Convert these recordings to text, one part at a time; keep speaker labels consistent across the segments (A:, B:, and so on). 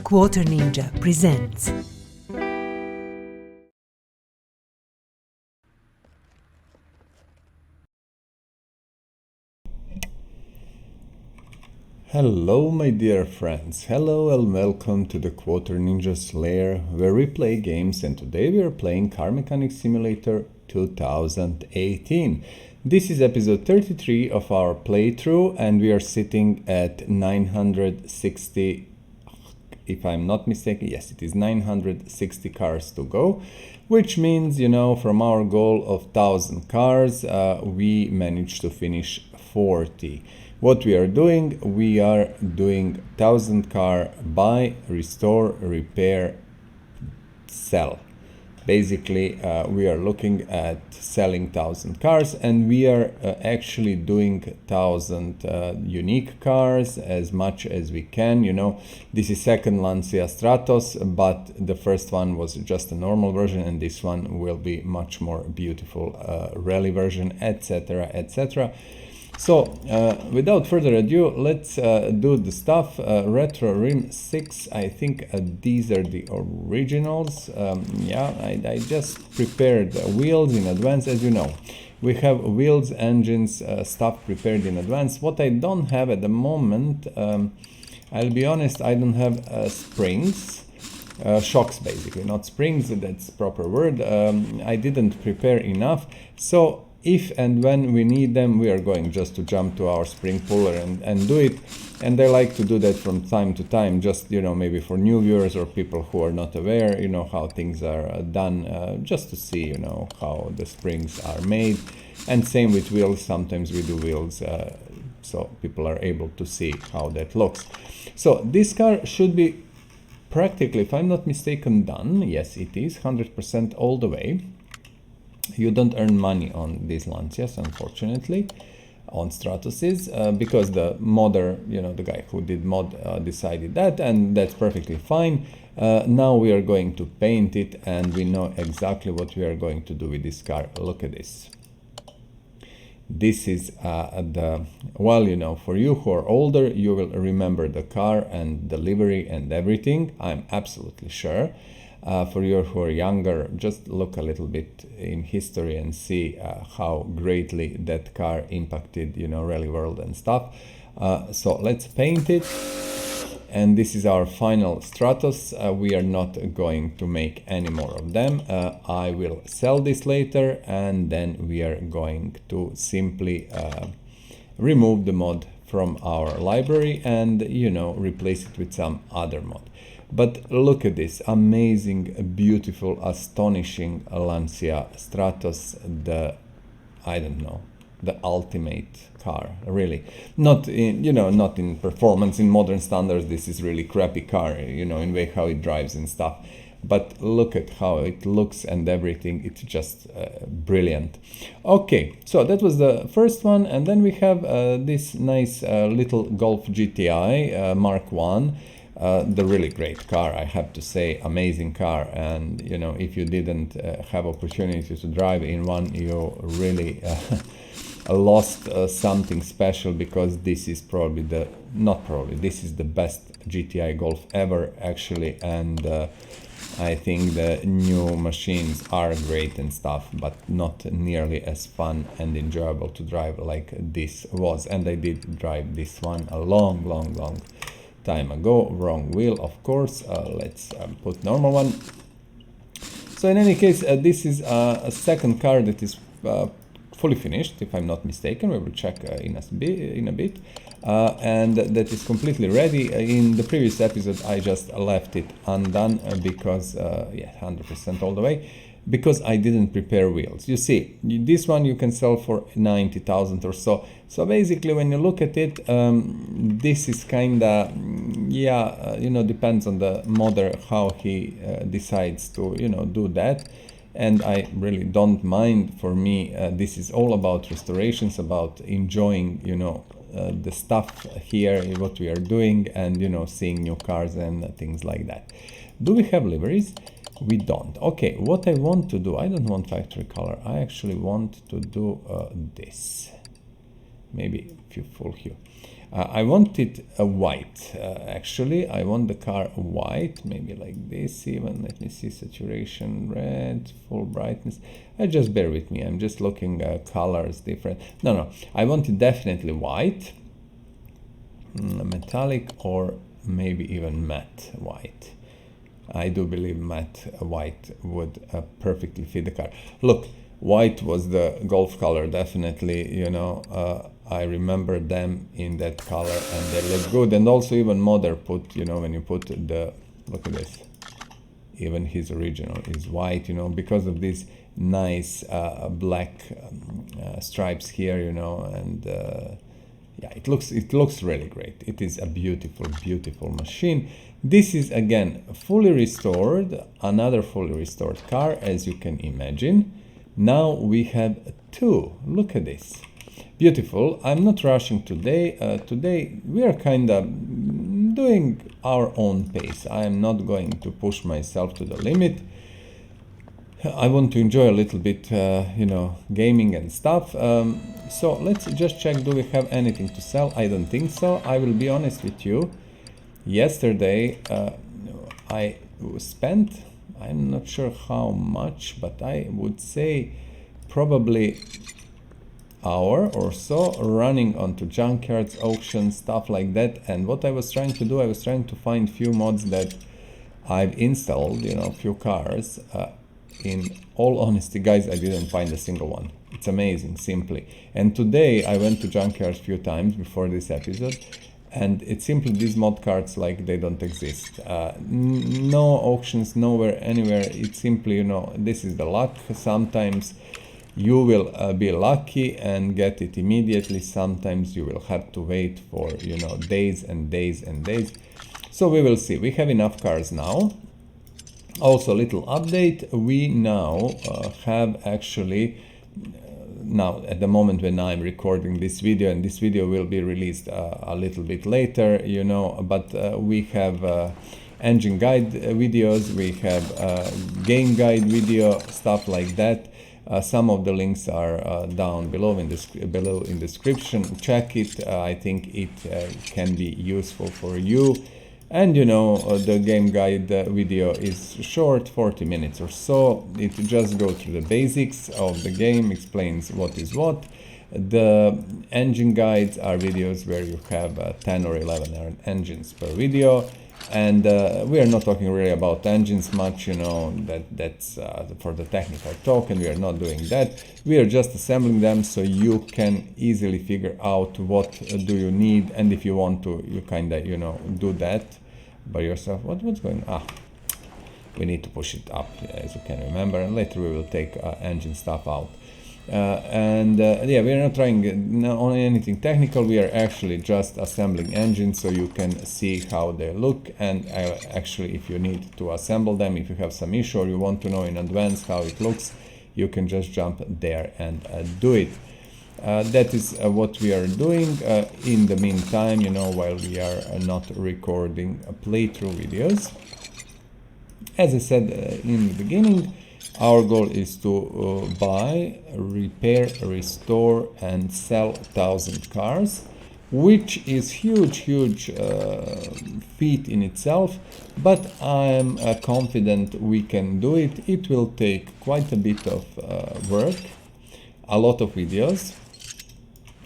A: Quarter Ninja presents.
B: Hello my dear friends, hello and welcome to the Quarter Ninja's lair where we play games, and today we are playing Car Mechanic Simulator 2018. This is episode 33 of our playthrough and we are sitting at 960, if I'm not mistaken, yes it is 960 cars to go, which means, you know, from our goal of 1000 cars, we managed to finish 40. What we are doing 1000 car buy, restore, repair, sell. Basically, we are looking at selling 1000 cars, and we are actually doing 1000 unique cars as much as we can. You know, this is second Lancia Stratos, but the first one was just a normal version, and this one will be much more beautiful rally version, etc., etc. So, without further ado, let's do the stuff. Retro Rim 6, I think these are the originals. Yeah, I just prepared wheels in advance, as you know. We have wheels, engines, stuff prepared in advance. What I don't have at the moment, I'll be honest, I don't have springs. Shocks basically, not springs, that's proper word. I didn't prepare enough, so if and when we need them, we are going just to jump to our spring puller and do it. And I like to do that from time to time, just, you know, maybe for new viewers or people who are not aware, you know, how things are done, just to see, you know, how the springs are made. And same with wheels, sometimes we do wheels, so people are able to see how that looks. So this car should be practically, if I'm not mistaken, done. Yes, it is 100% all the way. You don't earn money on these Lancias, unfortunately, on Stratoses, because the modder, you know, the guy who did mod decided that, and that's perfectly fine. Now we are going to paint it, and we know exactly what we are going to do with this car. Look at this. This is well, you know, for you who are older, you will remember the car and the livery and everything, I'm absolutely sure. For you who are younger, just look a little bit in history and see how greatly that car impacted, you know, rally world and stuff. So let's paint it. And this is our final Stratos. We are not going to make any more of them. I will sell this later, and then we are going to simply remove the mod from our library and, you know, replace it with some other mod. But look at this amazing, beautiful, astonishing Lancia Stratos, I don't know, the ultimate car, really. Not in, you know, not in performance, in modern standards, this is really crappy car, you know, in way how it drives and stuff. But look at how it looks and everything, it's just brilliant. Okay, so that was the first one, and then we have this nice little Golf GTI Mark 1. The really great car, I have to say, amazing car. And you know, if you didn't have opportunity to drive in one, you really lost something special, because this is probably this is the best GTI Golf ever, actually. And I think the new machines are great and stuff, but not nearly as fun and enjoyable to drive like this was. And I did drive this one a long time ago. Wrong wheel, of course. Let's put normal one. So in any case, this is a second car that is fully finished, if I'm not mistaken. We will check in a bit. And that is completely ready. In the previous episode, I just left it undone because, yeah, 100% all the way, because I didn't prepare wheels. You see, this one you can sell for 90,000 or so. So basically, when you look at it, this is kinda, yeah, you know, depends on the modder how he decides to, you know, do that. And I really don't mind. For me, this is all about restorations, about enjoying, you know, the stuff here, what we are doing, and, you know, seeing new cars and things like that. Do we have liveries? We don't. Okay, what I want to do, I don't want factory color. I actually want to do this. maybe a few full hue. I want it white. Actually, I want the car white, maybe like this even. Let me see, saturation, red, full brightness. Just bear with me. I'm just looking colors different. No, I want it definitely white, metallic, or maybe even matte white. I do believe matte white would perfectly fit the car. Look, white was the Golf color, definitely, you know. I remember them in that color and they look good. And also even Modder put, you know, when you put the, look at this, even his original is white, you know, because of these nice black stripes here, you know, and yeah, it looks really great. It is a beautiful machine. This is again fully restored, another fully restored car, as you can imagine. Now we have two. Look at this. Beautiful. I'm not rushing today. Today we are kind of doing our own pace. I am not going to push myself to the limit. I want to enjoy a little bit, you know, gaming and stuff. So let's just check, do we have anything to sell? I don't think so. I will be honest with you. Yesterday I spent, I'm not sure how much, but I would say probably hour or so running onto junkyards, auctions, stuff like that. And what I was trying to do, I was trying to find few mods that I've installed, you know, few cars. In all honesty, guys, I didn't find a single one. It's amazing, simply. And today I went to junkyards a few times before this episode, and it's simply these mod cards, like, they don't exist. No auctions, nowhere, anywhere. It's simply, you know, this is the luck. Sometimes you will be lucky and get it immediately. Sometimes you will have to wait for, you know, days and days and days. So we will see. We have enough cars now. Also, little update, we now have actually, now at the moment when I'm recording this video, and this video will be released a little bit later, you know, but we have engine guide videos, we have game guide video, stuff like that. Some of the links are down below in the description. Check it. I think it can be useful for you. And you know, the game guide video is short, 40 minutes or so. It just goes through the basics of the game, explains what is what. The engine guides are videos where you have 10 or 11 engines per video. And we are not talking really about engines much, you know, that's for the technical talk, and we are not doing that. We are just assembling them so you can easily figure out what do you need, and if you want to, you kind of, you know, do that by yourself. What's going on? We need to push it up, as you can remember, and later we will take engine stuff out. Yeah, we are not trying on anything technical. We are actually just assembling engines so you can see how they look, and actually if you need to assemble them, if you have some issue or you want to know in advance how it looks, you can just jump there and do it. That is what we are doing in the meantime, you know, while we are not recording playthrough videos. As I said in the beginning, our goal is to buy, repair, restore and sell 1,000 cars, which is huge feat in itself, but I'm confident we can do it. It will take quite a bit of work, a lot of videos,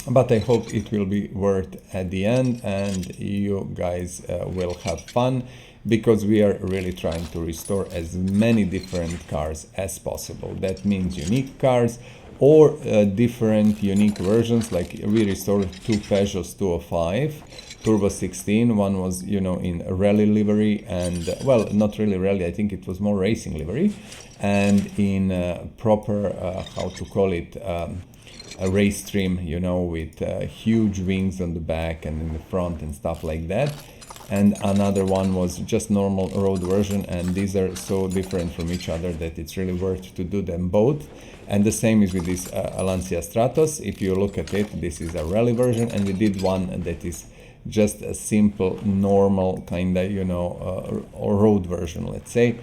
B: but I hope it will be worth at the end, and you guys will have fun, because we are really trying to restore as many different cars as possible. That means unique cars or different unique versions. Like we restored two Peugeots 205 Turbo 16. One was, you know, in rally livery, and well, not really rally, I think it was more racing livery, and in proper how to call it, a race trim, you know, with huge wings on the back and in the front and stuff like that. And another one was just normal road version, and these are so different from each other that it's really worth to do them both. And the same is with this Lancia Stratos. If you look at it, this is a rally version, and we did one that is just a simple normal kind of, you know, or road version, let's say.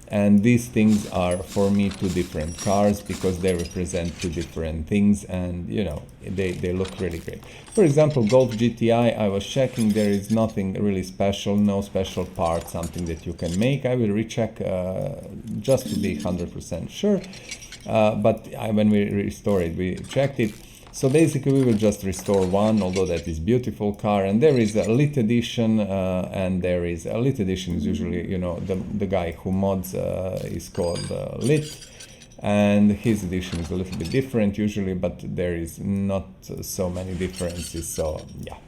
B: And these things are for me two different cars because they represent two different things, and you know, they look really great. For example, Golf GTI, I was checking, there is nothing really special, no special part, something that you can make. I will recheck just to be 100% sure. But when we restore it, we checked it. So basically we will just restore one, although that is beautiful car. And there is a lit edition, and there is a lit edition is usually, you know, the guy who mods is called Lit, and his edition is a little bit different usually, but there is not so many differences. So yeah,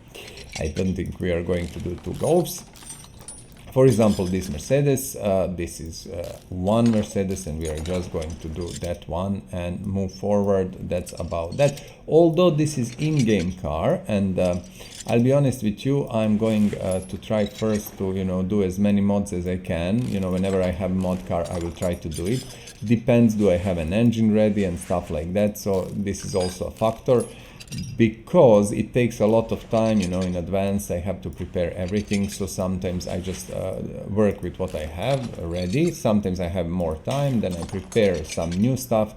B: I don't think we are going to do two Golfs. For example, this Mercedes, this is one Mercedes, and we are just going to do that one and move forward. That's about that. Although this is in-game car, and I'll be honest with you, I'm going to try first to, you know, do as many mods as I can. You know, whenever I have a mod car, I will try to do it. Depends, do I have an engine ready and stuff like that. So this is also a factor, because it takes a lot of time, you know, in advance. I have to prepare everything, so sometimes I just work with what I have ready. Sometimes I have more time, then I prepare some new stuff.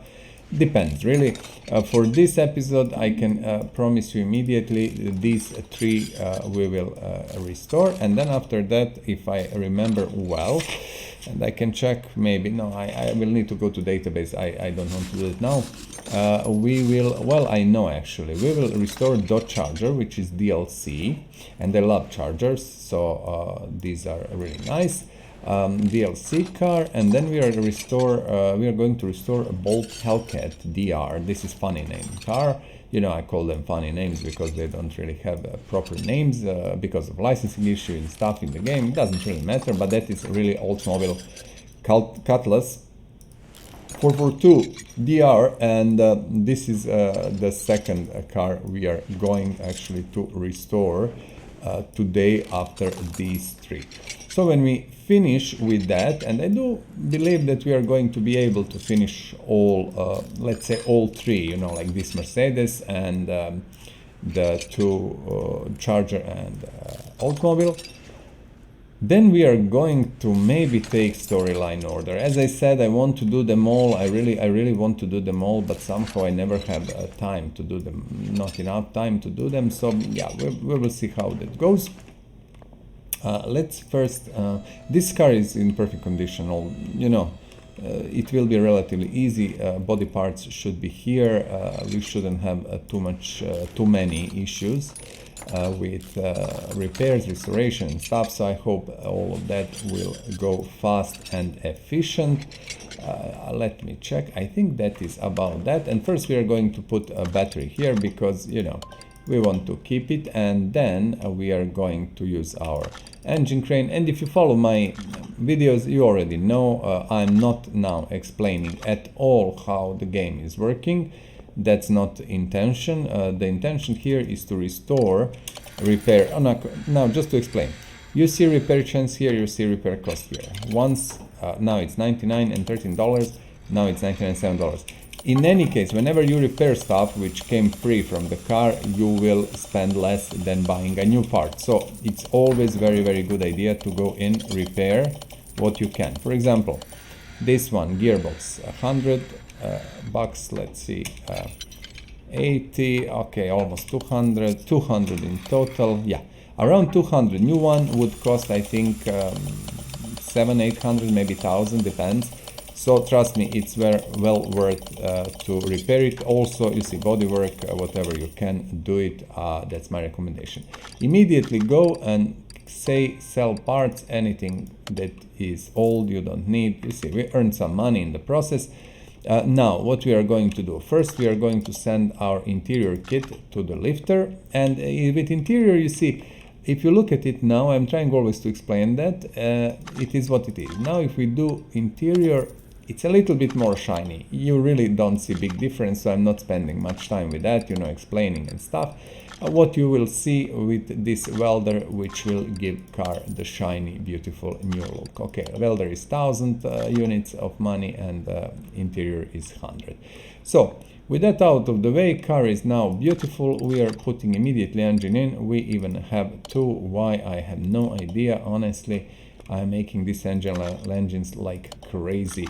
B: Depends, really. For this episode, I can promise you immediately these three we will restore, and then after that, if I remember well, and I can check, maybe, no, I will need to go to database, I don't want to do it now. We will, well, I know actually, we will restore Dodge Charger, which is DLC, and I love Chargers, so these are really nice. DLC car, and then we are going to restore a Bolt Hellcat DR. This is funny name car. You know, I call them funny names because they don't really have proper names because of licensing issue and stuff in the game. It doesn't really matter, but that is really Oldsmobile Cutlass 442 DR, and this is the second car we are going actually to restore today after these three. So when we finish with that, and I do believe that we are going to be able to finish all, let's say all three, you know, like this Mercedes and the two Charger and Oldsmobile, then we are going to maybe take storyline order. As I said, I want to do them all. I really want to do them all, but somehow I never have time to do them, not enough time to do them. So yeah, we will see how that goes. Let's first, this car is in perfect condition. All, you know, it will be relatively easy. Body parts should be here. We shouldn't have too many issues with repairs, restoration and stuff. So I hope all of that will go fast and efficient. Let me check. I think that is about that. And first we are going to put a battery here because, you know, we want to keep it, and then we are going to use our engine crane. And if you follow my videos, you already know I'm not now explaining at all how the game is working. That's not the intention. The intention here is to restore, repair. Oh, no, now just to explain, you see repair chance here, you see repair cost here. Once now it's $99 and $13, now it's $99 and $7. In any case, whenever you repair stuff which came free from the car, you will spend less than buying a new part. So it's always very good idea to go in, repair what you can. For example, this one, gearbox, $100 bucks, let's see, 80, okay, almost 200 in total. Yeah, around 200. New one would cost, I think, 700-800, maybe 1,000, depends. So trust me, it's well worth to repair it. Also, you see bodywork, whatever you can do it. That's my recommendation. Immediately go and say sell parts, anything that is old you don't need. You see, we earned some money in the process. Now, what we are going to do? First, we are going to send our interior kit to the lifter. And with interior, you see, if you look at it now, I'm trying always to explain that. It is what it is. Now, if we do interior, it's a little bit more shiny. You really don't see big difference, so I'm not spending much time with that, you know, explaining and stuff. What you will see with this welder, which will give car the shiny, beautiful new look. Okay, welder is 1,000 units of money, and interior is 100. So with that out of the way, car is now beautiful. We are putting immediately engine in. We even have two. Why? I have no idea, honestly. I'm making this engines like crazy.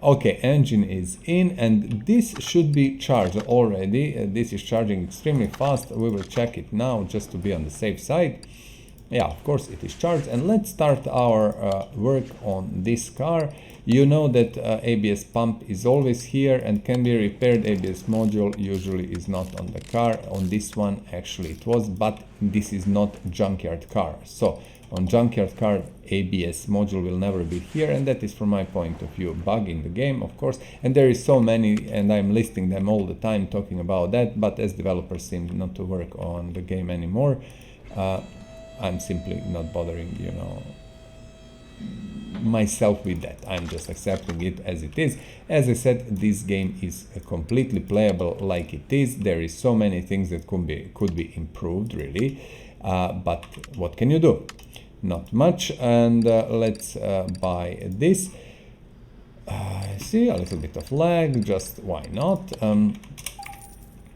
B: Okay, engine is in, and this should be charged already. This is charging extremely fast. We will check it now just to be on the safe side. Yeah, of course it is charged, and let's start our work on this car. You know that ABS pump is always here and can be repaired. ABS module usually is not on the car. On this one actually it was, but this is not junkyard car. So on junkyard car, ABS module will never be here, and that is from my point of view bug in the game, of course. And there is so many, and I'm listing them all the time talking about that, but as developers seem not to work on the game anymore, I'm simply not bothering, you know, myself with that. I'm just accepting it as it is. As I said, this game is completely playable like it is. There is so many things that could be improved, really, but what can you do? Not much. And let's buy this. See, a little bit of lag, just why not?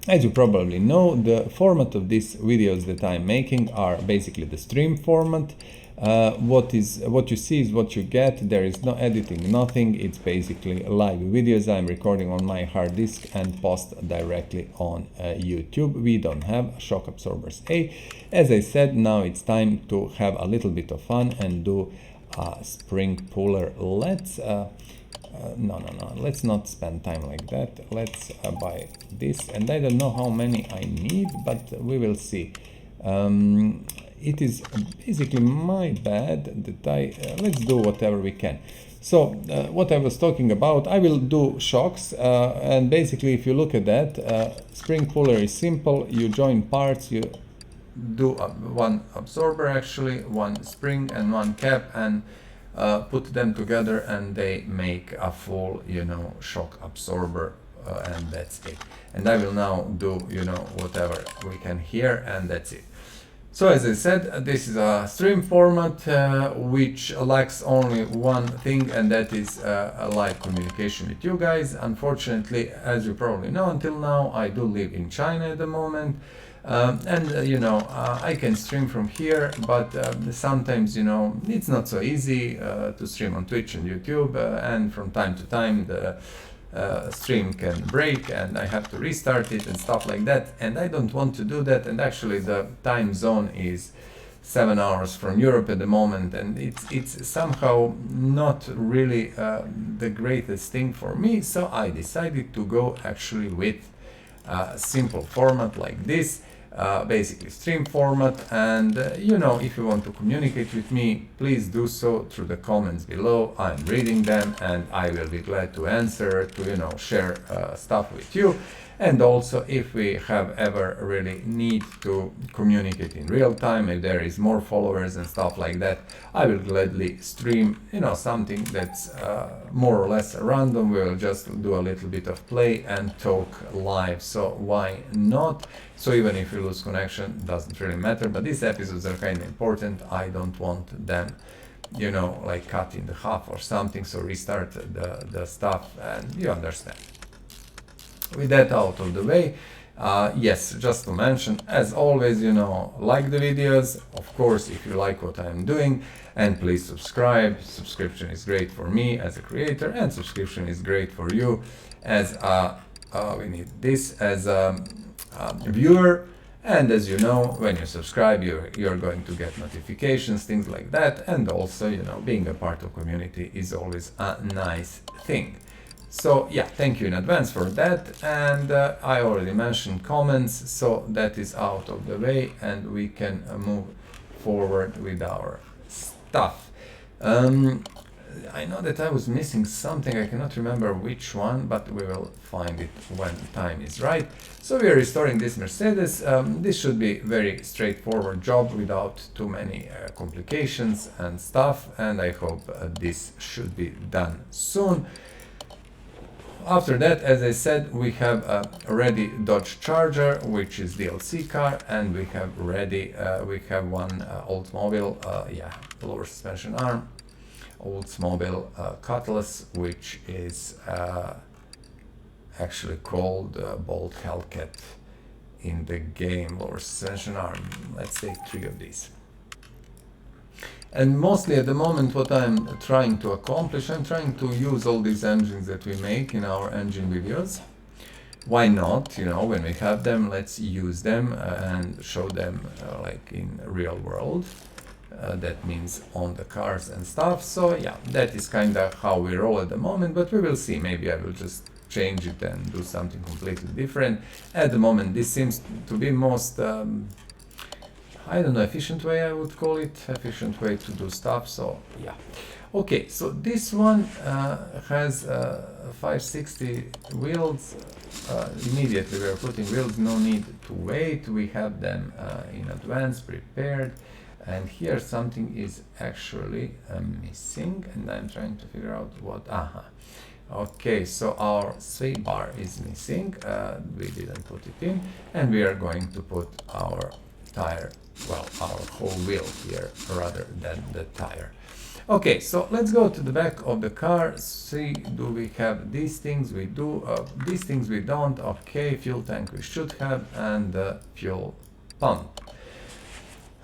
B: As you probably know, the format of these videos that I'm making are basically the stream format. What you see is what you get. There is no editing, nothing. It's basically live videos I'm recording on my hard disk and post directly on YouTube. We don't have shock absorbers. As I said, now it's time to have a little bit of fun and do a spring puller. Let's no, let's not spend time like that. Let's buy this, and I don't know how many I need, but we will see. It is basically my bad that let's do whatever we can. So what I was talking about, I will do shocks, and basically if you look at that, spring puller is simple. You join parts, you do one absorber, actually one spring and one cap, and put them together, and they make a full, you know, shock absorber, and that's it. And I will now do, you know, whatever we can here, and that's it. So as I said, this is a stream format which lacks only one thing, and that is a live communication with you guys. Unfortunately, as you probably know, until now I do live in China at the moment. You know, I can stream from here, but sometimes, you know, it's not so easy to stream on Twitch and YouTube, and from time to time the stream can break and I have to restart it and stuff like that, and I don't want to do that. And actually the time zone is 7 hours from Europe at the moment, and it's somehow not really the greatest thing for me, so I decided to go actually with a simple format like this. Basically stream format, and you know, if you want to communicate with me, please do so through the comments below. I'm reading them and I will be glad to answer, to, you know, share stuff with you. And also, if we have ever really need to communicate in real time, if there is more followers and stuff like that, I will gladly stream, you know, something that's more or less random. We will just do a little bit of play and talk live, so why not? So even if you lose connection, doesn't really matter, but these episodes are kind of important. I don't want them, you know, like cut in half or something, so restart the stuff, and you understand. With that out of the way, yes, just to mention, as always, you know, like the videos, of course, if you like what I'm doing, and please subscribe. Subscription is great for me as a creator, and subscription is great for you as a, we need this, as a viewer. And as you know, when you subscribe, you're going to get notifications, things like that, and also, you know, being a part of community is always a nice thing. So yeah, thank you in advance for that. And I already mentioned comments, so that is out of the way, and we can move forward with our stuff. I know that I was missing something, I cannot remember which one, but we will find it when time is right. So we are restoring this Mercedes. This should be very straightforward job without too many complications and stuff, and I hope this should be done soon. After that, as I said, we have a ready Dodge Charger, which is DLC car, and we have ready, we have one Oldsmobile, yeah, lower suspension arm, Oldsmobile Cutlass, which is actually called Bolt Hellcat in the game, lower suspension arm. Let's take 3 of these. And mostly at the moment what I'm trying to accomplish, I'm trying to use all these engines that we make in our engine videos. Why not, you know, when we have them, let's use them and show them like in real world. That means on the cars and stuff. So yeah, that is kind of how we roll at the moment, but we will see. Maybe I will just change it and do something completely different. At the moment, this seems to be most, I don't know, efficient way I would call it, efficient way to do stuff. So yeah. Okay, so this one has 560 wheels. Immediately we are putting wheels, no need to wait. We have them in advance prepared. And here something is actually missing, and I'm trying to figure out what. Okay, so our sway bar is missing. We didn't put it in, and we are going to put our tire, well, our whole wheel here rather than the tire. Okay, so let's go to the back of the car. See, do we have these things? We do. These things we don't. Okay, fuel tank we should have, and the fuel pump.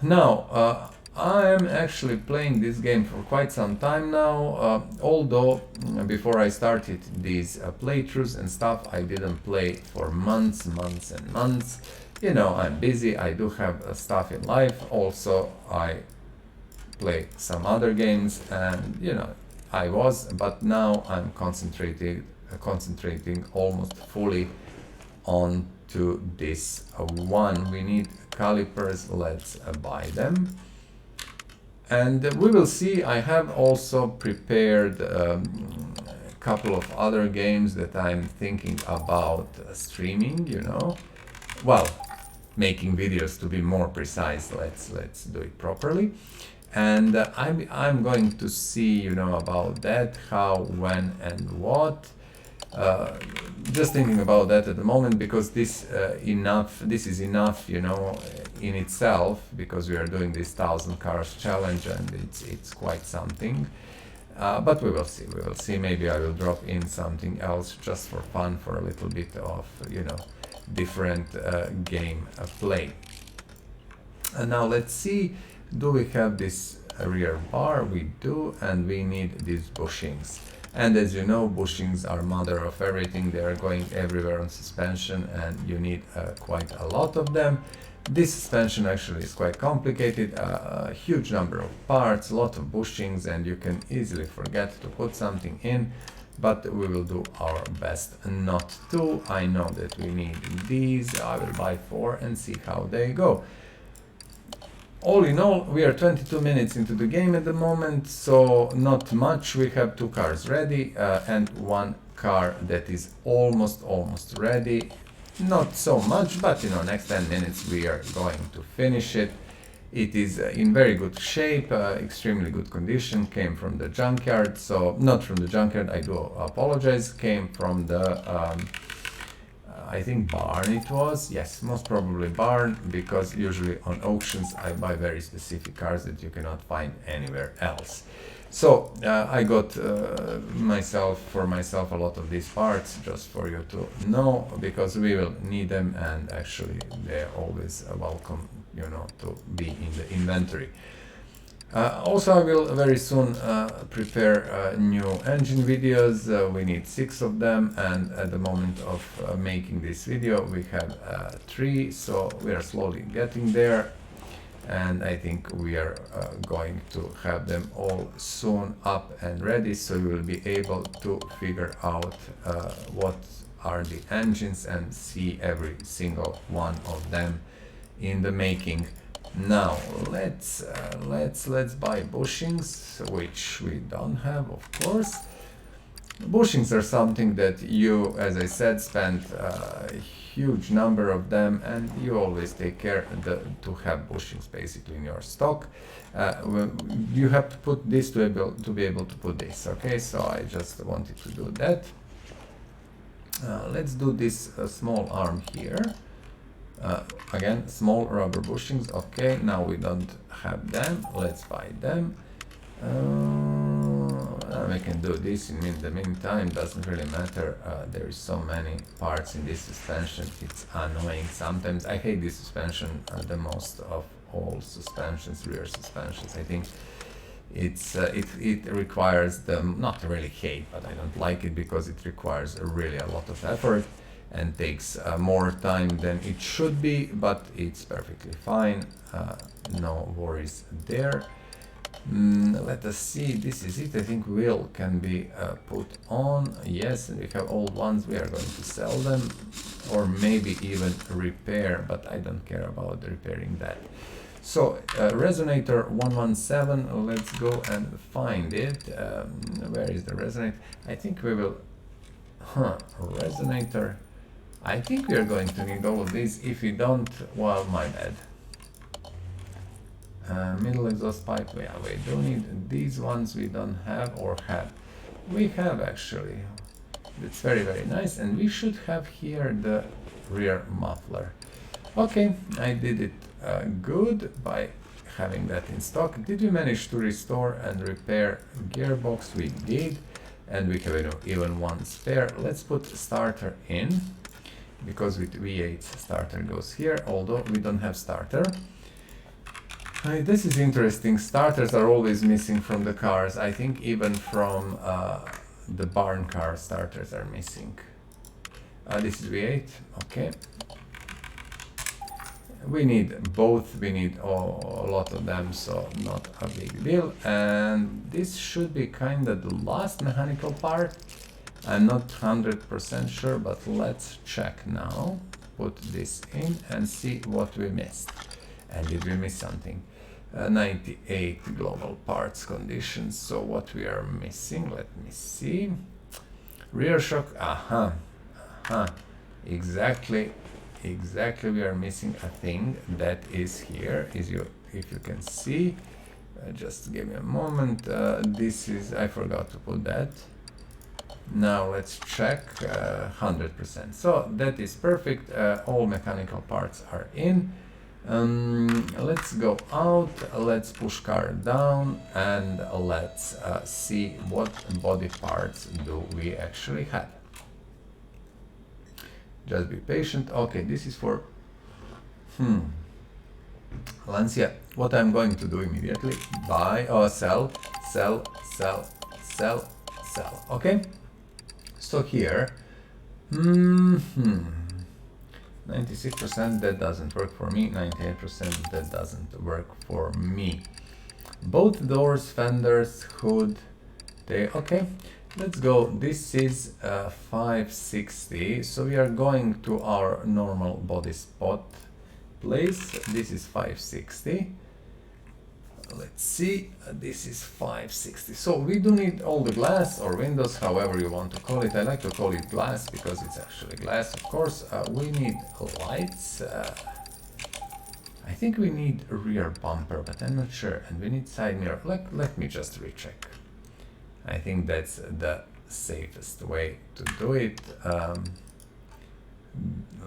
B: Now, I am actually playing this game for quite some time now, although before I started these playthroughs and stuff, I didn't play for months and months. You know, I'm busy, I do have stuff in life. Also, I play some other games, and you know, but now I'm concentrating almost fully on to this one. We need calipers, let's buy them. And we will see. I have also prepared a couple of other games that I'm thinking about streaming, you know. Well, making videos to be more precise. Let's do it properly. And I'm going to see, you know, about that, how, when, and what. Just thinking about that at the moment, because this is enough, you know, in itself, because we are doing this 1,000 cars challenge, and it's quite something. But we will see. Maybe I will drop in something else just for fun, for a little bit of, you know, different game play. And now let's see, do we have this rear bar? We do, and we need these bushings. And as you know, bushings are mother of everything. They are going everywhere on suspension, and you need quite a lot of them. This suspension actually is quite complicated, a huge number of parts, a lot of bushings, and you can easily forget to put something in, but we will do our best not to. I know that we need these. I will buy 4 and see how they go. All in all, we are 22 minutes into the game at the moment, so not much. We have 2 cars ready and 1 car that is almost ready. Not so much, but you know, next 10 minutes we are going to finish it. It is in very good shape, extremely good condition, came from the junkyard, so not from the junkyard, I do apologize, came from the I think barn it was, yes, most probably barn, because usually on auctions I buy very specific cars that you cannot find anywhere else. So I got for myself a lot of these parts, just for you to know, because we will need them, and actually they're always welcome, you know, to be in the inventory. Also, I will very soon prepare new engine videos. We need 6 of them, and at the moment of making this video we have 3, so we are slowly getting there, and I think we are going to have them all soon up and ready, so you will be able to figure out what are the engines and see every single one of them in the making. Now let's buy bushings, which we don't have, of course. Bushings are something that you, as I said, spend a huge number of them, and you always take care to have bushings basically in your stock. You have to put this to be able to put this. Okay, so I just wanted to do that. Let's do this small arm here. Again, small rubber bushings. Okay, now we don't have them. Let's buy them. We can do this in the meantime. Doesn't really matter. There is so many parts in this suspension. It's annoying sometimes. I hate this suspension the most of all suspensions, rear suspensions. I think it requires them, not really hate, but I don't like it because it requires really a lot of effort and takes more time than it should be, but it's perfectly fine. No worries there. Let us see, this is it. I think wheel can be put on. Yes, we have old ones, we are going to sell them or maybe even repair, but I don't care about repairing that. So resonator 117, let's go and find it. Where is the resonator? I think we will, resonator. I think we are going to need all of these. If we don't, well, my bad. Middle exhaust pipe, yeah, we do need these ones. We don't have, or have. We have actually. It's very, very nice. And we should have here the rear muffler. Okay, I did it good by having that in stock. Did we manage to restore and repair gearbox? We did. And we have even one spare. Let's put starter in, because with V8 starter goes here, although we don't have starter. This is interesting. Starters are always missing from the cars. I think even from the barn car, starters are missing. This is V8, okay. We need both, we need a lot of them, so not a big deal. And this should be kind of the last mechanical part. I'm not 100% sure, but let's check now. Put this in and see what we missed. And did we miss something? 98 global parts conditions. So what we are missing, let me see. Rear shock, exactly, we are missing a thing that is here. If you can see, just give me a moment. This is, I forgot to put that. Now let's check 100%. So that is perfect. All mechanical parts are in. Let's go out, let's push car down, and let's see what body parts do we actually have. Just be patient. Okay, this is for Lancia. What I'm going to do immediately, buy or sell. Okay, so here 96%, that doesn't work for me. 98%, that doesn't work for me. Both doors, fenders, hood, they, okay. Let's go. This is 560. So we are going to our normal body spot place. This is 560. Let's see. This is 560. So we do need all the glass or windows, however you want to call it. I like to call it glass because it's actually glass, of course. We need lights. I think we need a rear bumper, but I'm not sure. And we need side mirror. Let me just recheck. I think that's the safest way to do it.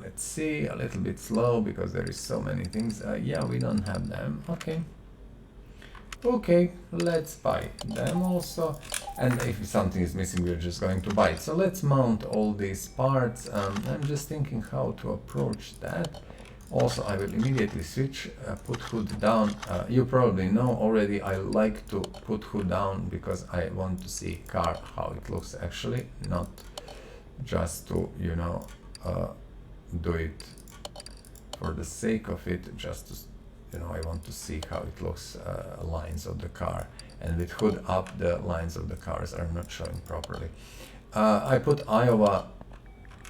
B: Let's see, a little bit slow because there is so many things. Yeah, we don't have them. Okay. Okay, let's buy them also. And if something is missing, we're just going to buy it. So let's mount all these parts. I'm just thinking how to approach that. Also, I will immediately switch, put hood down. You probably know already, I like to put hood down because I want to see car, how it looks actually, not just to, you know, do it for the sake of it, just to, you know, I want to see how it looks, lines of the car. And with hood up, the lines of the cars are not showing properly. I put Iowa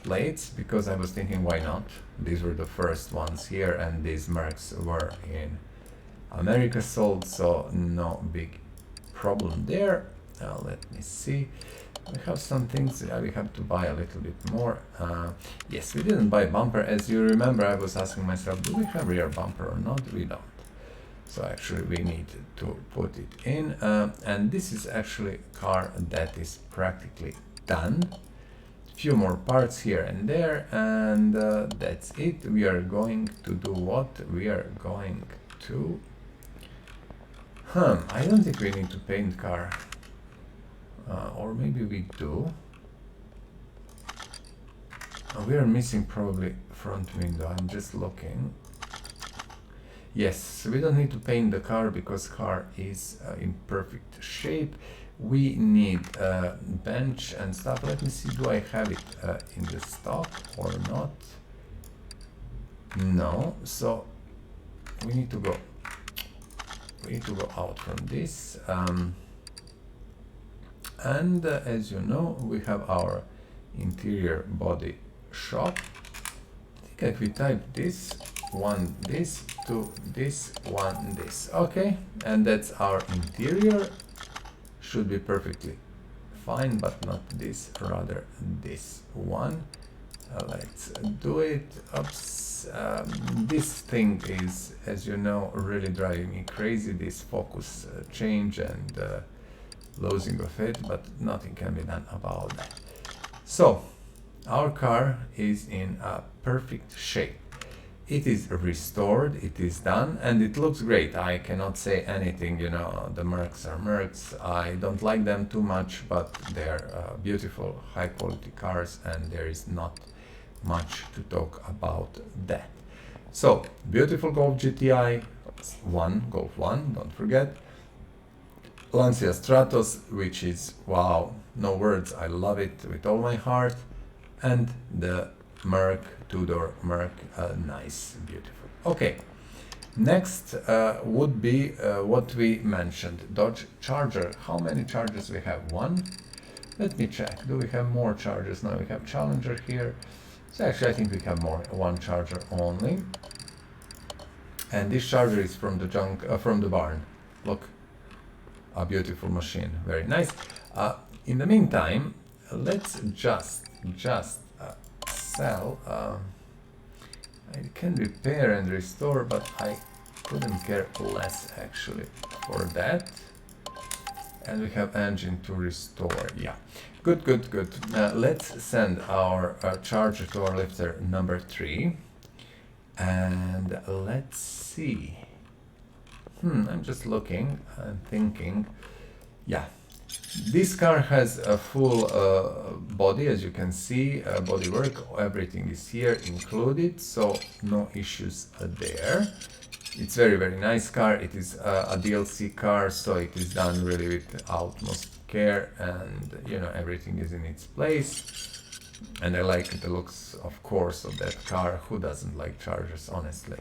B: plates because I was thinking, why not? These were the first ones here, and these marks were in America sold, so no big problem there. Let me see. We have some things we have to buy a little bit more. Yes, we didn't buy bumper. As you remember, I was asking myself, do we have rear bumper or not? We don't. So actually we need to put it in. And this is actually a car that is practically done. Few more parts here and there, and that's it. We are going to do what? We are going to... I don't think we need to paint car. Or maybe we do. We are missing probably front window. I'm just looking. Yes, we don't need to paint the car because car is in perfect shape. We need a bench and stuff. Let me see, do I have it in the stock or not? No, so we need to go out from this. And as you know, we have our interior body shop. I think if we type this, one this, two this, one this. Okay, and that's our interior. Should be perfectly fine, but not this, rather this one. Let's do it. Oops. This thing is, as you know, really driving me crazy, this focus change and losing of it, but nothing can be done about that. So our car is in a perfect shape. It is restored, it is done, and it looks great. I cannot say anything, you know, the Mercs are Mercs. I don't like them too much, but they're beautiful, high quality cars, and there is not much to talk about that. So, beautiful Golf GTI 1, Golf 1, don't forget. Lancia Stratos, which is, wow, no words, I love it with all my heart. And the Merc, two-door Merc, nice, beautiful. Okay, next would be what we mentioned, Dodge Charger. How many chargers we have? One? Let me check. Do we have more chargers? Now we have Challenger here. So actually I think we have more, one charger only. And this charger is from the barn. Look, a beautiful machine, very nice. In the meantime, let's just sell. I can repair and restore, but I couldn't care less actually for that. And we have engine to restore. Yeah, good. Let's send our charger to our lifter number 3, and let's see. I'm just looking and thinking. Yeah, this car has a full body, as you can see, bodywork, everything is here included, so no issues there. It's very nice car. It is a DLC car, so it is done really with utmost care, and you know, everything is in its place. And I like the looks, of course, of that car. Who doesn't like Chargers, honestly?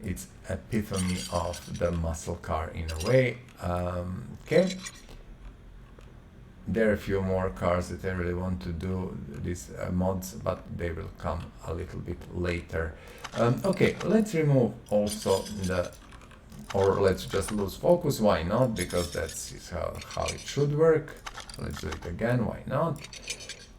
B: It's epitome of the muscle car in a way. Okay. There are a few more cars that I really want to do these mods, but they will come a little bit later. Okay, let's remove also or let's just lose focus. Why not? Because that's how it should work. Let's do it again. Why not?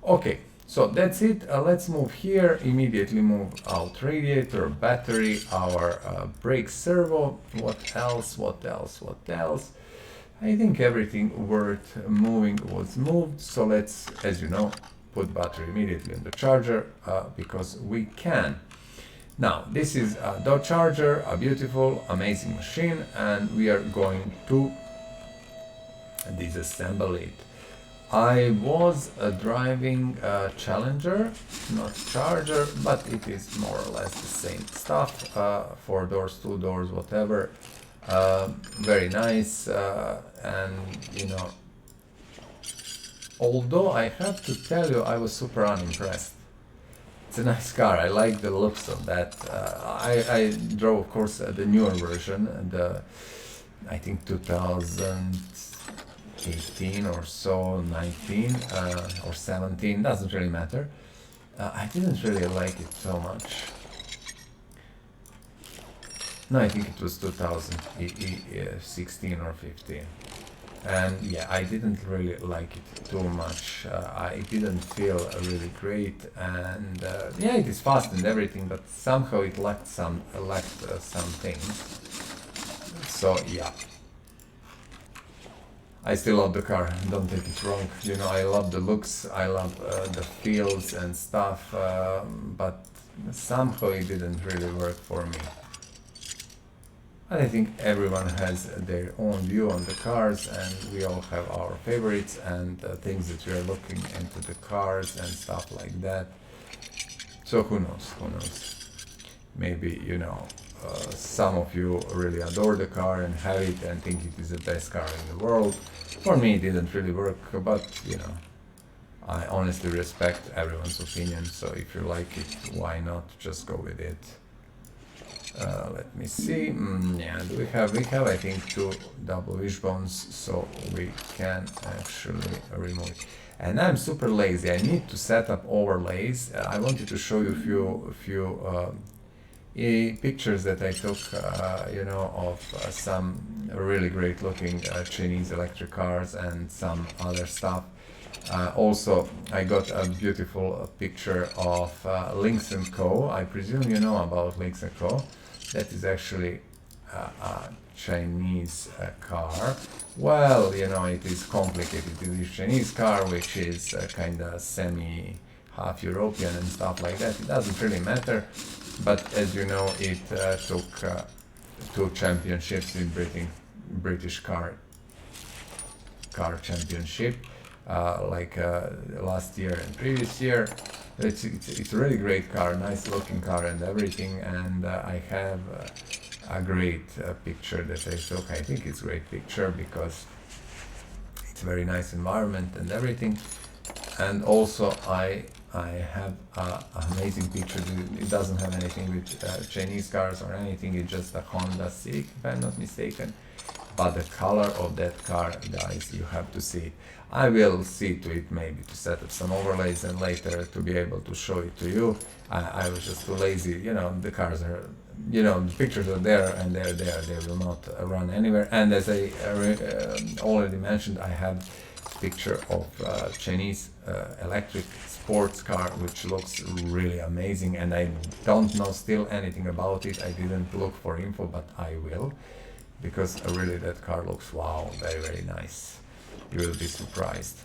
B: Okay, so that's it. Let's move here. Immediately move out radiator, battery, our brake servo. What else? I think everything worth moving was moved, so let's, as you know, put battery immediately in the charger because we can. Now, this is a Dodge Charger, a beautiful, amazing machine, and we are going to disassemble it. I was driving a Challenger, not Charger, but it is more or less the same stuff, 4 doors, 2 doors, whatever. Very nice, and you know, although I have to tell you, I was super unimpressed. It's a nice car. I like the looks of that. I drove, of course, the newer version, I think 2018 or so, 19 or 17, doesn't really matter. I didn't really like it so much. No, I think it was 2016 or 15. And yeah, I didn't really like it too much. I didn't feel really great, and yeah, it is fast and everything, but somehow it lacked some things. So yeah, I still love the car. Don't take it wrong. You know, I love the looks, I love the feels and stuff, but somehow it didn't really work for me. I think everyone has their own view on the cars, and we all have our favorites and things that we are looking into the cars and stuff like that. So who knows? Maybe, you know, some of you really adore the car and have it and think it is the best car in the world. For me, it didn't really work, but you know, I honestly respect everyone's opinion. So if you like it, why not just go with it? Let me see. Yeah, we have I think 2 double wishbones, so we can actually remove it. And I'm super lazy. I need to set up overlays. I wanted to show you a few pictures that I took, you know, of some really great looking Chinese electric cars and some other stuff. Also, I got a beautiful picture of Lynx & Co. I presume you know about Lynx & Co. That is actually a Chinese car. Well, you know, it is complicated. It is a Chinese car which is kind of half European and stuff like that. It doesn't really matter, but as you know, it took 2 championships in British car championship, like last year and previous year. It's a really great car, nice looking car and everything, and I have a great picture that I took. I think it's a great picture because it's a very nice environment and everything. And also I have an amazing picture. It doesn't have anything with Chinese cars or anything, it's just a Honda Civic if I'm not mistaken. But the color of that car, guys, you have to see it. I will see to it maybe to set up some overlays and later to be able to show it to you. I was just too lazy, you know, the cars are, you know, the pictures are there and they're there, they will not run anywhere. And as I already mentioned, I have a picture of Chinese electric sports car which looks really amazing, and I don't know still anything about it. I didn't look for info, but I will, because really that car looks wow, very nice. You will be surprised.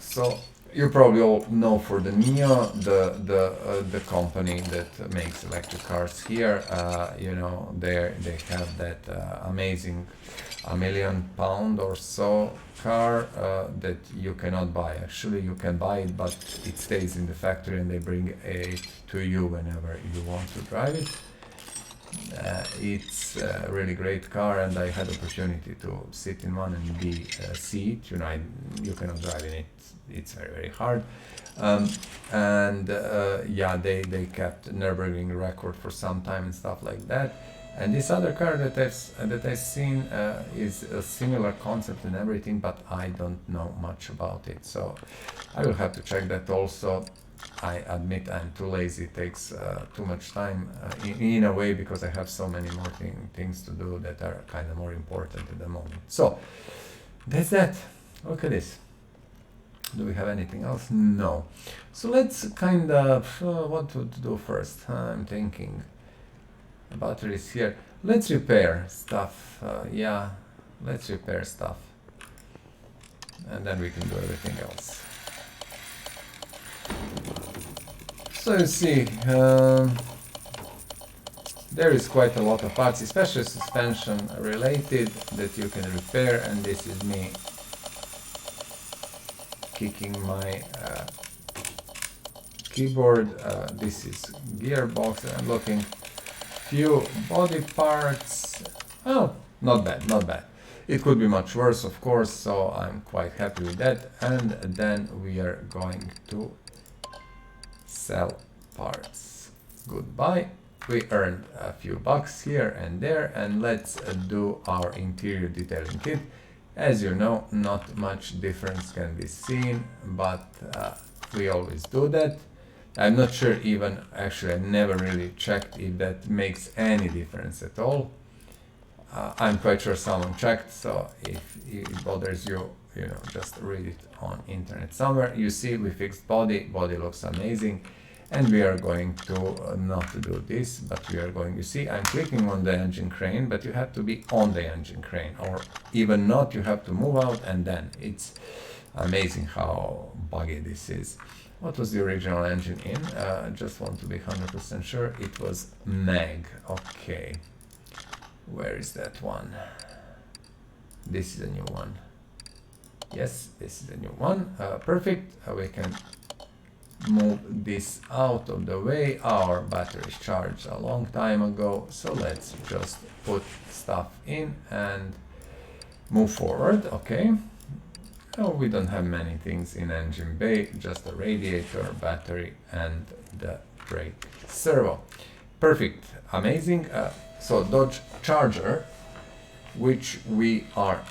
B: So you probably all know for the Neo, the company that makes electric cars here. You know, they have that amazing £1 million or so car that you cannot buy. Actually, you can buy it, but it stays in the factory and they bring it to you whenever you want to drive it. It's a really great car, and I had opportunity to sit in one and see it. You know, you cannot drive in it. It's very hard. Yeah, they kept Nürburgring record for some time and stuff like that. And this other car that I've seen is a similar concept and everything, but I don't know much about it. So I will have to check that also. I admit I'm too lazy. It takes too much time in a way, because I have so many more things to do that are kind of more important at the moment. So that's that. Look at this. Do we have anything else? No. So let's kind of what to do first. I'm thinking batteries here. Let's repair stuff. Yeah, let's repair stuff, and then we can do everything else. So you see, there is quite a lot of parts, especially suspension related, that you can repair. And this is me kicking my keyboard. This is gearbox. I'm looking few body parts. Oh, not bad. It could be much worse, of course, so I'm quite happy with that. And then we are going to sell parts. Goodbye. We earned a few bucks here and there, and let's do our interior detailing kit. As you know, not much difference can be seen, but we always do that. I'm not sure even, actually I never really checked if that makes any difference at all. I'm quite sure someone checked, so if it bothers you, you know, just read it on internet somewhere. You see, we fixed body looks amazing, and we are going to not to do this, but we are going, you see, I'm clicking on the engine crane, but you have to be on the engine crane, or even not, you have to move out, and then it's amazing how buggy this is. What was the original engine in? Just want to be 100% sure. It was Meg. Okay. Where is that one? This is a new one. Yes, this is a new one. Perfect. We can move this out of the way. Our battery is charged a long time ago, so let's just put stuff in and move forward. Okay. Oh, we don't have many things in engine bay, just a radiator, battery, and the brake servo. Perfect, amazing. So Dodge Charger, which we are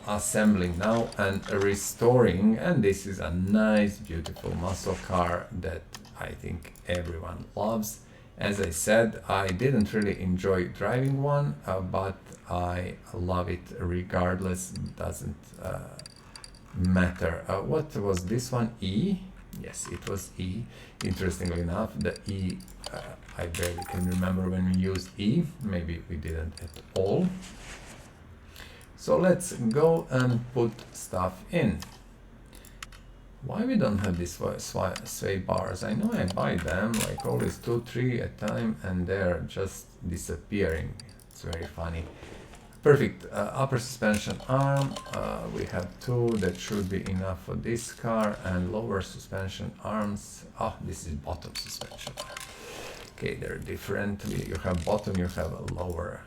B: assembling now and restoring, and this is a nice, beautiful muscle car that I think everyone loves. As I said, I didn't really enjoy driving one, but I love it regardless. It doesn't matter. What was this one? E? Yes, it was E. Interestingly enough, the E, I barely can remember when we used E. Maybe we didn't at all. So let's go and put stuff in. Why we don't have these sway bars? I know I buy them like always 2-3 at a time and they're just disappearing. It's very funny. Perfect. Upper suspension arm, we have 2, that should be enough for this car, and lower suspension arms. Oh, this is bottom suspension. Okay, they're different. You have bottom, you have a lower.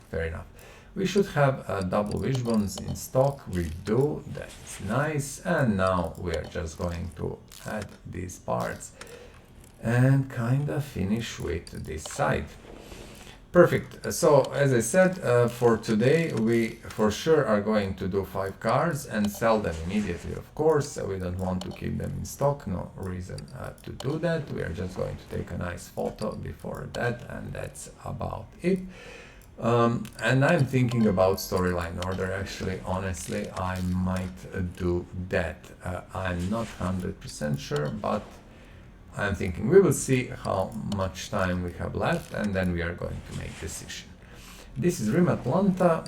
B: Fair enough. We should have double wishbones in stock. We do. That's nice. And now we are just going to add these parts and kind of finish with this side. Perfect. So as I said, for today we for sure are going to do 5 cars and sell them immediately. Of course, we don't want to keep them in stock. No reason to do that. We are just going to take a nice photo before that, and that's about it. And I'm thinking about storyline order. Actually, honestly, I might do that. I'm not 100% sure, but I'm thinking we will see how much time we have left, and then we are going to make decision. This is Rim Atlanta.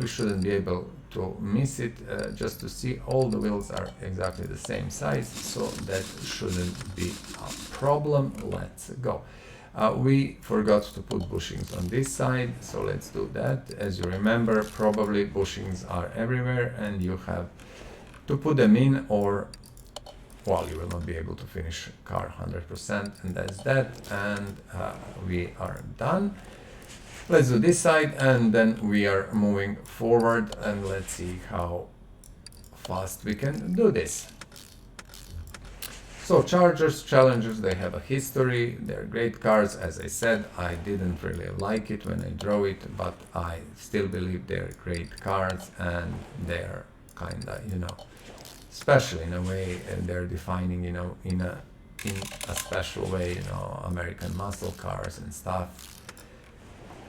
B: We shouldn't be able to miss it. Just to see, all the wheels are exactly the same size, so that shouldn't be a problem. Let's go. We forgot to put bushings on this side, so let's do that. As you remember, probably bushings are everywhere and you have to put them in, or well, you will not be able to finish car 100%, and that's that. And we are done. Let's do this side and then we are moving forward, and let's see how fast we can do this. So Chargers, Challengers, they have a history. They're great cars. As I said, I didn't really like it when I drove it, but I still believe they're great cars, and they're kinda, you know, special in a way, and they're defining, you know, in a special way, you know, American muscle cars and stuff.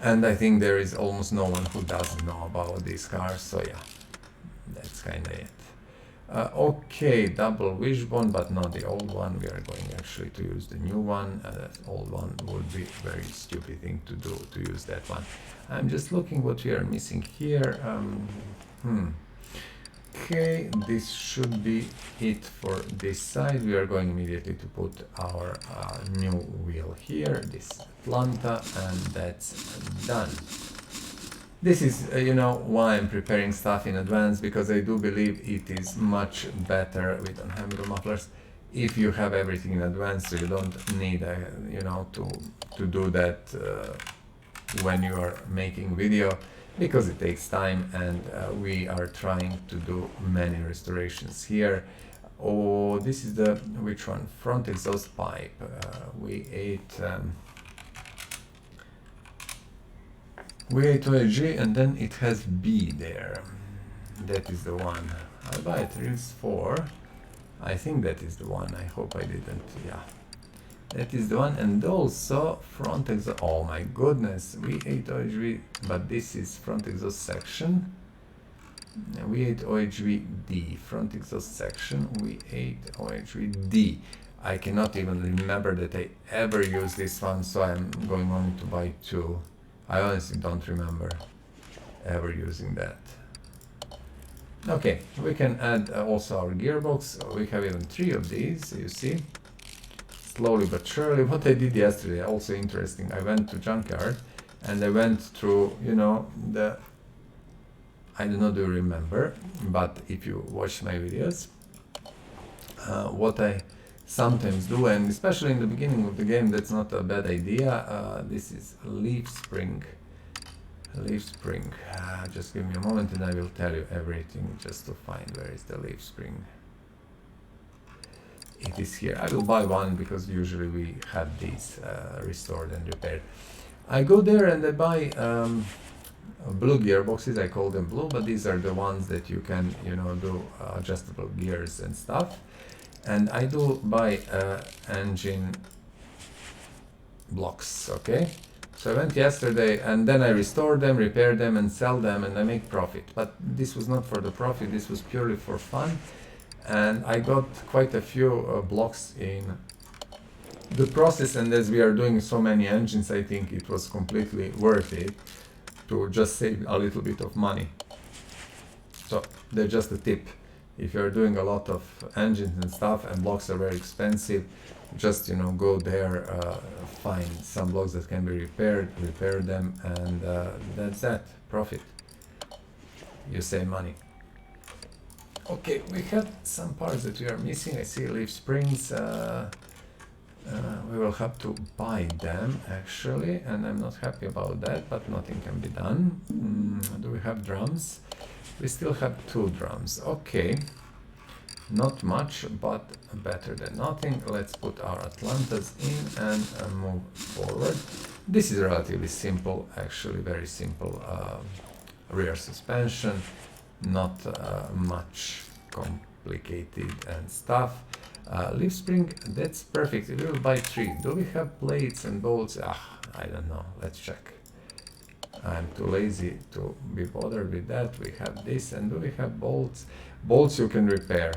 B: And I think there is almost no one who doesn't know about these cars. So yeah, that's kinda it. Okay, double wishbone, but not the old one. We are going actually to use the new one. The old one would be a very stupid thing to do, to use that one. I'm just looking what we are missing here. Okay, this should be it for this side. We are going immediately to put our new wheel here, this Atlanta, and that's done. This is, you know, why I'm preparing stuff in advance, because I do believe it is much better. We don't have the mufflers. If you have everything in advance, so you don't need, you know, to do that when you are making video, because it takes time, and we are trying to do many restorations here. Oh, this is the, which one? Front exhaust pipe. We ate OAG, and then it has B there. That is the one. I buy it reels 4. I think that is the one. I hope I didn't. Yeah, that is the one. And also front exhaust. Oh my goodness, we ate OHV, but this is front exhaust section. We ate OHV D. Front exhaust section. We ate OHV D. I cannot even remember that I ever used this one, so I'm going on to buy 2. I honestly don't remember ever using that. Okay, we can add also our gearbox. We have even 3 of these, you see. Slowly but surely. What I did yesterday, also interesting. I went to junkyard and I went through, you know, the, I don't know, do you remember, but if you watch my videos, what I sometimes do, and especially in the beginning of the game, that's not a bad idea. This is leaf spring. Leaf spring. Just give me a moment and I will tell you everything just to find where is the leaf spring. It is here. I will buy one because usually we have these restored and repaired. I go there and I buy blue gearboxes. I call them blue, but these are the ones that you can, you know, do adjustable gears and stuff. And I do buy engine blocks, okay? So I went yesterday and then I restore them, repair them and sell them and I make profit. But this was not for the profit, this was purely for fun. And I got quite a few blocks in the process, and as we are doing so many engines, I think it was completely worth it to just save a little bit of money. So they're just a tip. If you're doing a lot of engines and stuff and blocks are very expensive, just, you know, go there, find some blocks that can be repaired, repair them, and that's that, profit. You save money. Okay, we have some parts that we are missing. I see leaf springs. We will have to buy them actually, and I'm not happy about that, but nothing can be done. Do we have drums? We still have 2 drums. Okay, not much, but better than nothing. Let's put our Atlantas in and move forward. This is relatively simple, actually very simple rear suspension, not much complicated and stuff. Leaf spring, that's perfect. We will buy 3. Do we have plates and bolts? I don't know. Let's check. I'm too lazy to be bothered with that. We have this, and do we have bolts? Bolts you can repair.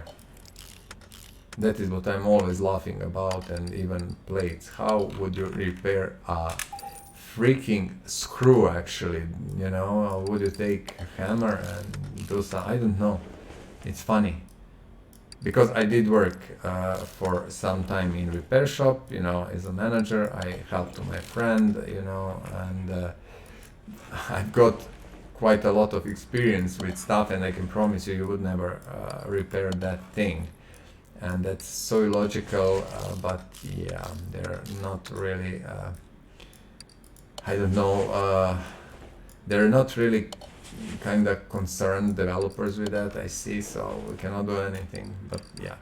B: That is what I'm always laughing about, and even plates. How would you repair a freaking screw actually? You know, would you take a hammer and do some? I don't know. It's funny. Because I did work for some time in repair shop, you know, as a manager. I helped to my friend, you know, and I've got quite a lot of experience with stuff, and I can promise you, you would never repair that thing. And that's so illogical, but yeah, they're not really, I don't know, they're not really kind of concerned developers with that, I see, so we cannot do anything. But yeah,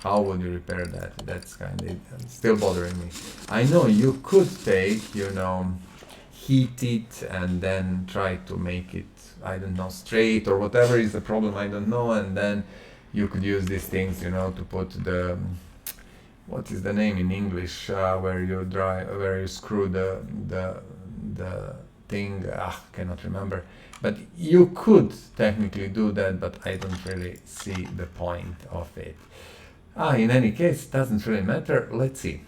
B: how would you repair that? That's kind of still bothering me. I know you could take, you know, heat it and then try to make it, I don't know, straight or whatever is the problem, I don't know, and then you could use these things, you know, to put the, what is the name in English, where you screw the thing, cannot remember. But you could technically do that, but I don't really see the point of it. In any case, it doesn't really matter. Let's see.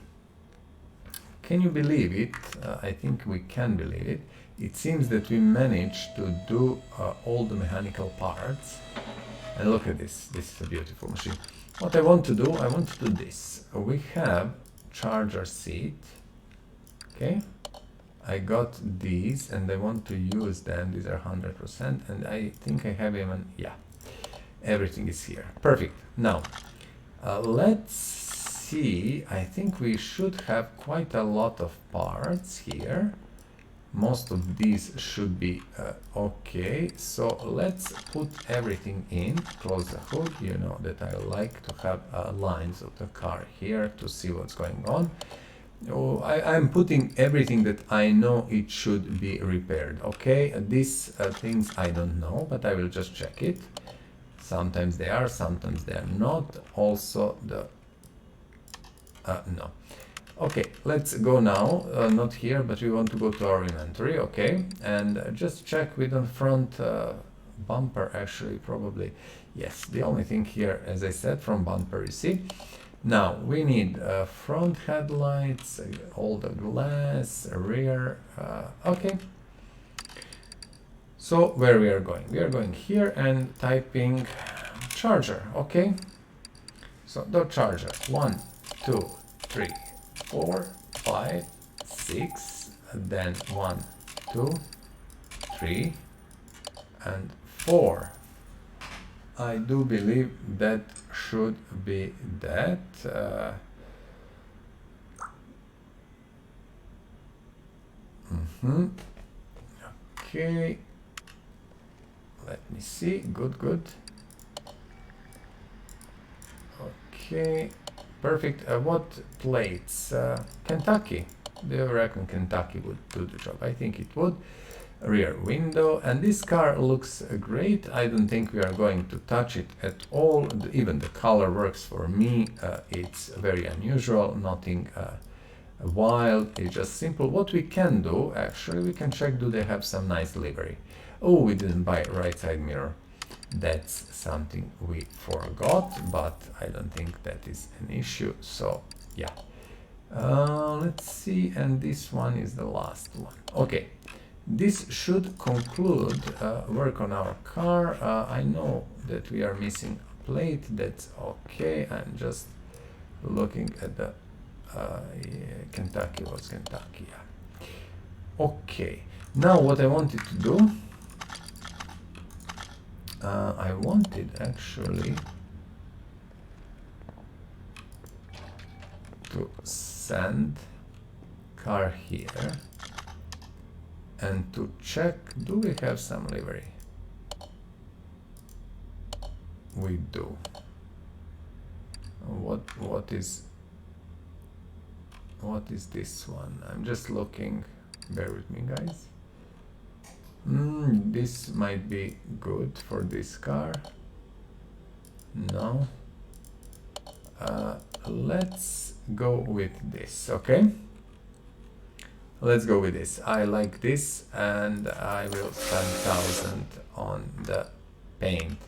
B: Can you believe it? I think we can believe it. It seems that we managed to do all the mechanical parts. And look at this. This is a beautiful machine. What I want to do, I want to do this. We have charger seat. Okay. I got these and I want to use them. These are 100%, and I think I have even, yeah, everything is here. Perfect. Now, let's see. I think we should have quite a lot of parts here. Most of these should be okay. So let's put everything in, close the hood. You know that I like to have lines of the car here to see what's going on. Oh, I'm putting everything that I know it should be repaired. Okay, these things I don't know, but I will just check it. Sometimes they are, sometimes they are not. Also the no. Okay, let's go now. Not here, but we want to go to our inventory. Okay, and just check with the front bumper. Actually, probably yes. The only thing here, as I said, from bumper, you see. Now we need front headlights, all the glass, rear. Okay. So where we are going? We are going here and typing charger. Okay. So the charger 1, 2, 3, 4, 5, 6. Then 1, 2, 3, and 4. I do believe that should be that. Okay, let me see. Good. Okay, perfect. What plates? Kentucky. Do you reckon Kentucky would do the job? I think it would. Rear window, and this car looks great. I don't think we are going to touch it at all. Even the color works for me. It's very unusual, nothing wild, it's just simple. What we can do, actually, we can check, do they have some nice livery? Oh, we didn't buy right side mirror. That's something we forgot, but I don't think that is an issue. So yeah, let's see, and this one is the last one. Okay, this should conclude work on our car. I know that we are missing a plate. That's okay. I'm just looking at the yeah, Kentucky was Kentucky. Yeah. Okay, now what I wanted to do, I wanted actually to send car here and to check, do we have some livery? We do. What is this one? I'm just looking, bear with me guys. This might be good for this car. No. Let's go with this, okay? Let's go with this. I like this, and I will spend 1,000 on the paint.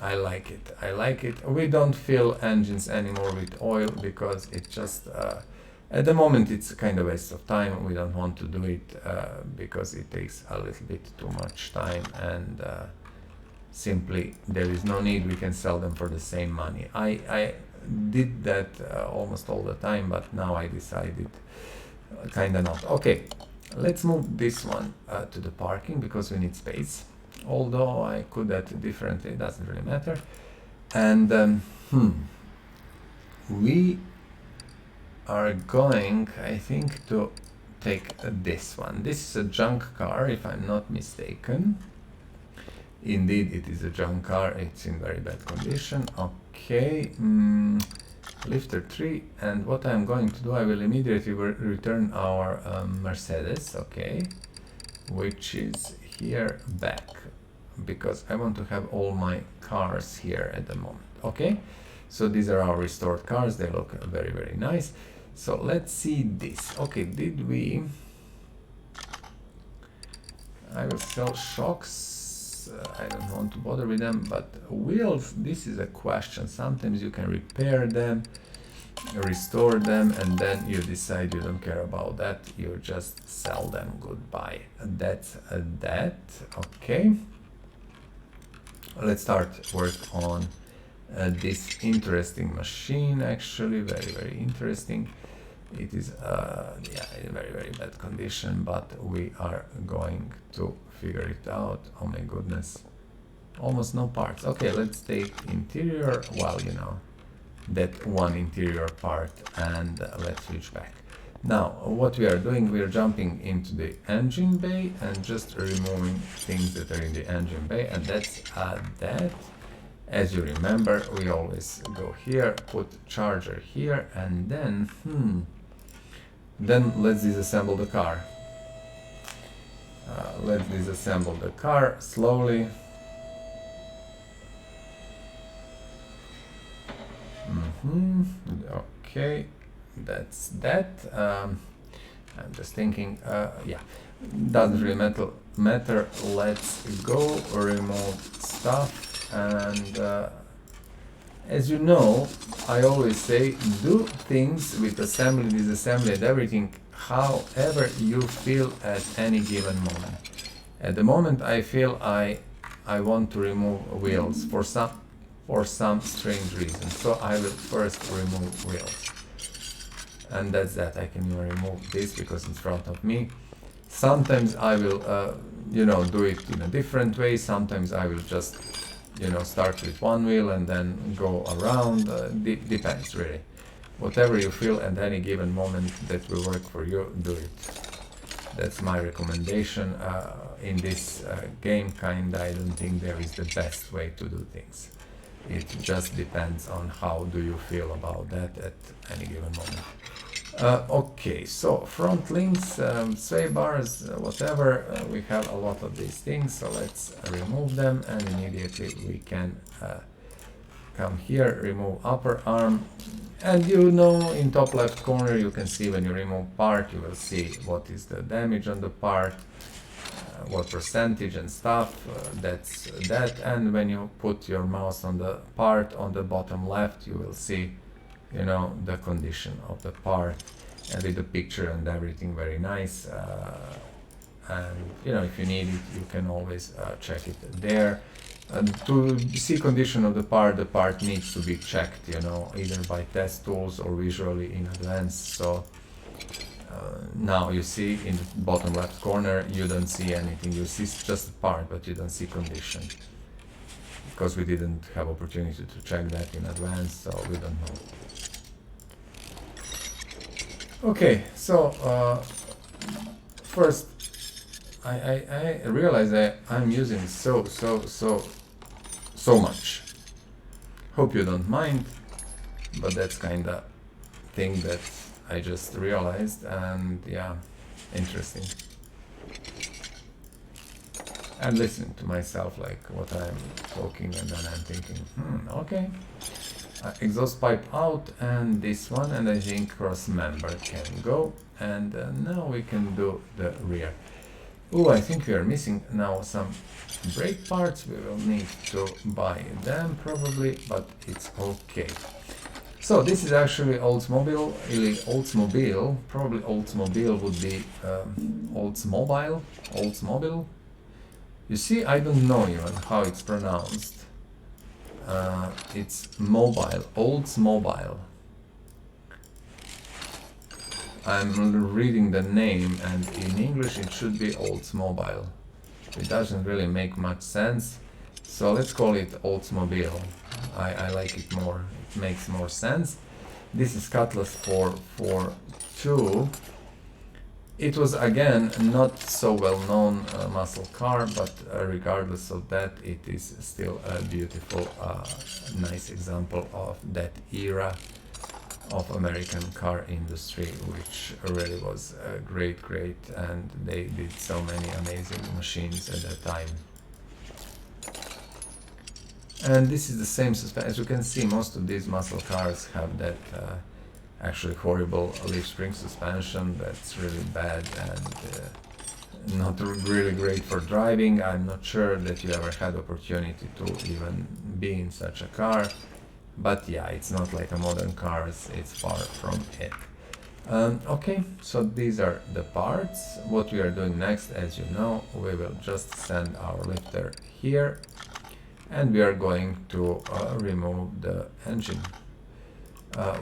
B: I like it. I like it. We don't fill engines anymore with oil because it just at the moment it's kind of a waste of time. We don't want to do it because it takes a little bit too much time, and simply there is no need. We can sell them for the same money. I did that almost all the time, but now I decided kind of not. Okay, let's move this one to the parking because we need space. Although I could add differently, it doesn't really matter. And we are going, I think, to take this one. This is a junk car, if I'm not mistaken. Indeed, it is a junk car. It's in very bad condition. Okay, lifter 3, and what I'm going to do, I will immediately return our Mercedes, okay, which is here back, because I want to have all my cars here at the moment. Okay, so these are our restored cars. They look very, very nice. So let's see this. Okay, did we, I will sell shocks. I don't want to bother with them, but wheels, this is a question. Sometimes you can repair them, restore them, and then you decide you don't care about that, you just sell them. Goodbye. That's that. Okay, let's start work on this interesting machine. Actually, very, very interesting. It is yeah, in very, very bad condition, but we are going to figure it out. Oh my goodness, almost no parts. Okay, let's take interior, well, you know, that one interior part, and let's switch back. Now what we are doing, we are jumping into the engine bay and just removing things that are in the engine bay, and that's that. As you remember, we always go here, put charger here, and then let's disassemble the car. Let's disassemble the car slowly. Okay, that's that. I'm just thinking, yeah, doesn't really matter. Let's go remove stuff, and as you know, I always say, do things with assembly, disassembly, and everything however you feel at any given moment. At the moment, I feel I want to remove wheels for some strange reason, so I will first remove wheels, and that's that. I can even remove this because it's in front of me. Sometimes I will you know, do it in a different way. Sometimes I will just, you know, start with one wheel and then go around. Depends really. Whatever you feel at any given moment that will work for you, do it. That's my recommendation. In this game kind, I don't think there is the best way to do things. It just depends on how do you feel about that at any given moment. Okay, so front links, sway bars, whatever, we have a lot of these things, so let's remove them, and immediately we can come here, remove upper arm, and you know, in top left corner you can see when you remove part, you will see what is the damage on the part, what percentage and stuff, that's that. And when you put your mouse on the part on the bottom left, you will see, you know, the condition of the part, and with the picture and everything, very nice. And you know, if you need it, you can always check it there. To see condition of the part needs to be checked, you know, either by test tools or visually in advance. So now you see in the bottom left corner, you don't see anything. You see just the part, but you don't see condition, because we didn't have opportunity to check that in advance, so we don't know. Okay, so first I realize that I'm using so much. Hope you don't mind, but that's kinda thing that I just realized, and yeah, interesting. I'm listening to myself, like what I'm talking, and then I'm thinking, okay. Exhaust pipe out, and this one, and I think cross member can go, and now we can do the rear. Oh, I think we are missing now some brake parts. We will need to buy them probably, but it's okay. So this is actually Oldsmobile, probably Oldsmobile would be Oldsmobile. You see, I don't know even how it's pronounced. It's mobile, Oldsmobile. I'm reading the name, and in English it should be Oldsmobile. It doesn't really make much sense, so let's call it Oldsmobile. I like it more, it makes more sense. This is Cutlass 442. It was again not so well known muscle car, but regardless of that, it is still a beautiful, nice example of that era of American car industry, which really was great, and they did so many amazing machines at that time. And this is the same suspension. As you can see, most of these muscle cars have that actually horrible leaf spring suspension that's really bad and not really great for driving. I'm not sure that you ever had opportunity to even be in such a car, but yeah, it's not like a modern cars, it's far from it. Okay, so these are the parts. What we are doing next, as you know, we will just send our lifter here, and we are going to remove the engine.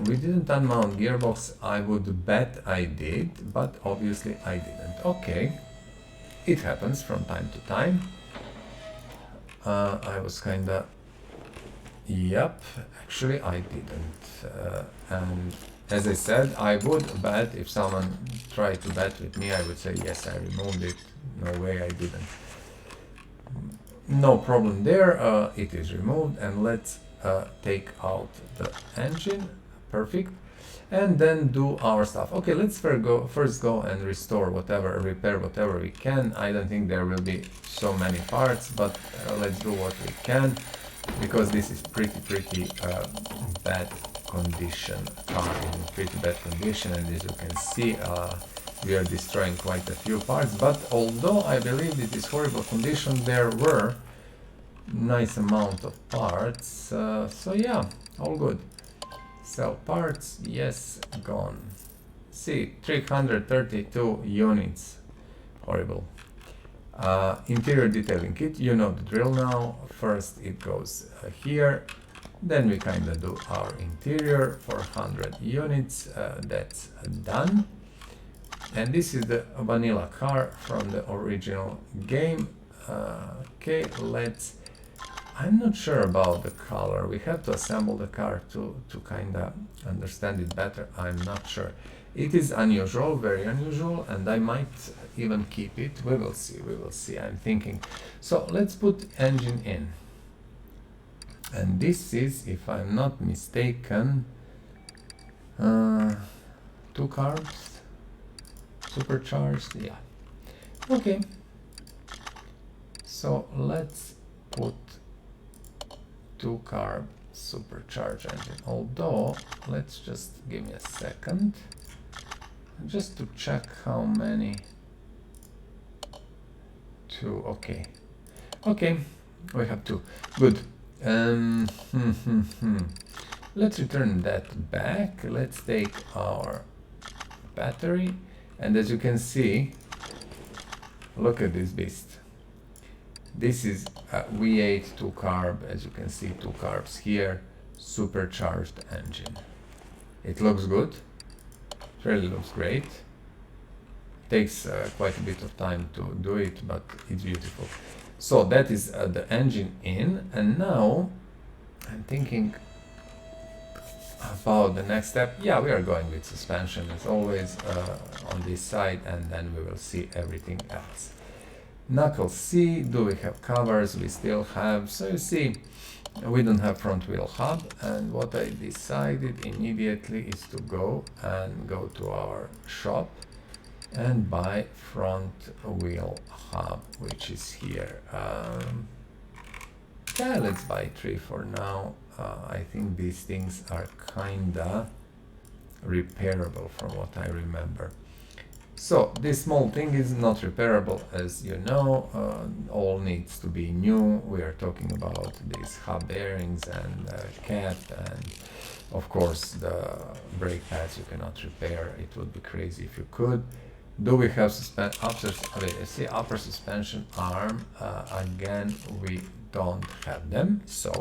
B: We didn't unmount gearbox. I would bet I did, but obviously I didn't. Okay, it happens from time to time. I was kinda... Yep, actually I didn't. And as I said, I would bet, if someone tried to bet with me, I would say yes, I removed it. No way I didn't. No problem there, it is removed, and let's take out the engine. Perfect. And then do our stuff. Okay, let's first go and restore whatever, repair whatever we can. I don't think there will be so many parts, but let's do what we can, because this is pretty bad condition, in pretty bad condition, and as you can see, we are destroying quite a few parts. But although I believe it is horrible condition, there were nice amount of parts, so yeah, all good. Sell parts, yes, gone. See, 332 units, horrible. Interior detailing kit, you know the drill now. First it goes here, then we kinda do our interior for 100 units, that's done. And this is the vanilla car from the original game. Okay, I'm not sure about the color. We have to assemble the car to kinda understand it better. I'm not sure. It is unusual, very unusual, and I might even keep it. We will see, we will see. I'm thinking. So let's put engine in. And this is, if I'm not mistaken, 2 carbs, supercharged, yeah. Okay. So let's put 2 carb supercharged engine. Although, let's just give me a second, just to check how many. 2, okay. Okay, we have 2. Good. Let's return that back. Let's take our battery, and as you can see, look at this beast. This is a V8 2 carb, as you can see, 2 carbs here, supercharged engine. It looks good. It really looks great. Takes quite a bit of time to do it, but it's beautiful. So that is the engine in, and now I'm thinking about the next step. Yeah, we are going with suspension as always on this side, and then we will see everything else. Knuckle C, do we have covers? We still have. So you see, we don't have front wheel hub, and what I decided immediately is to go to our shop and buy front wheel hub, which is here. Yeah, let's buy 3 for now. I think these things are kinda repairable from what I remember. So this small thing is not repairable, as you know. All needs to be new. We are talking about these hub bearings and cap, and of course the brake pads you cannot repair. It would be crazy if you could. Do we have upper suspension arm? Again, we don't have them, so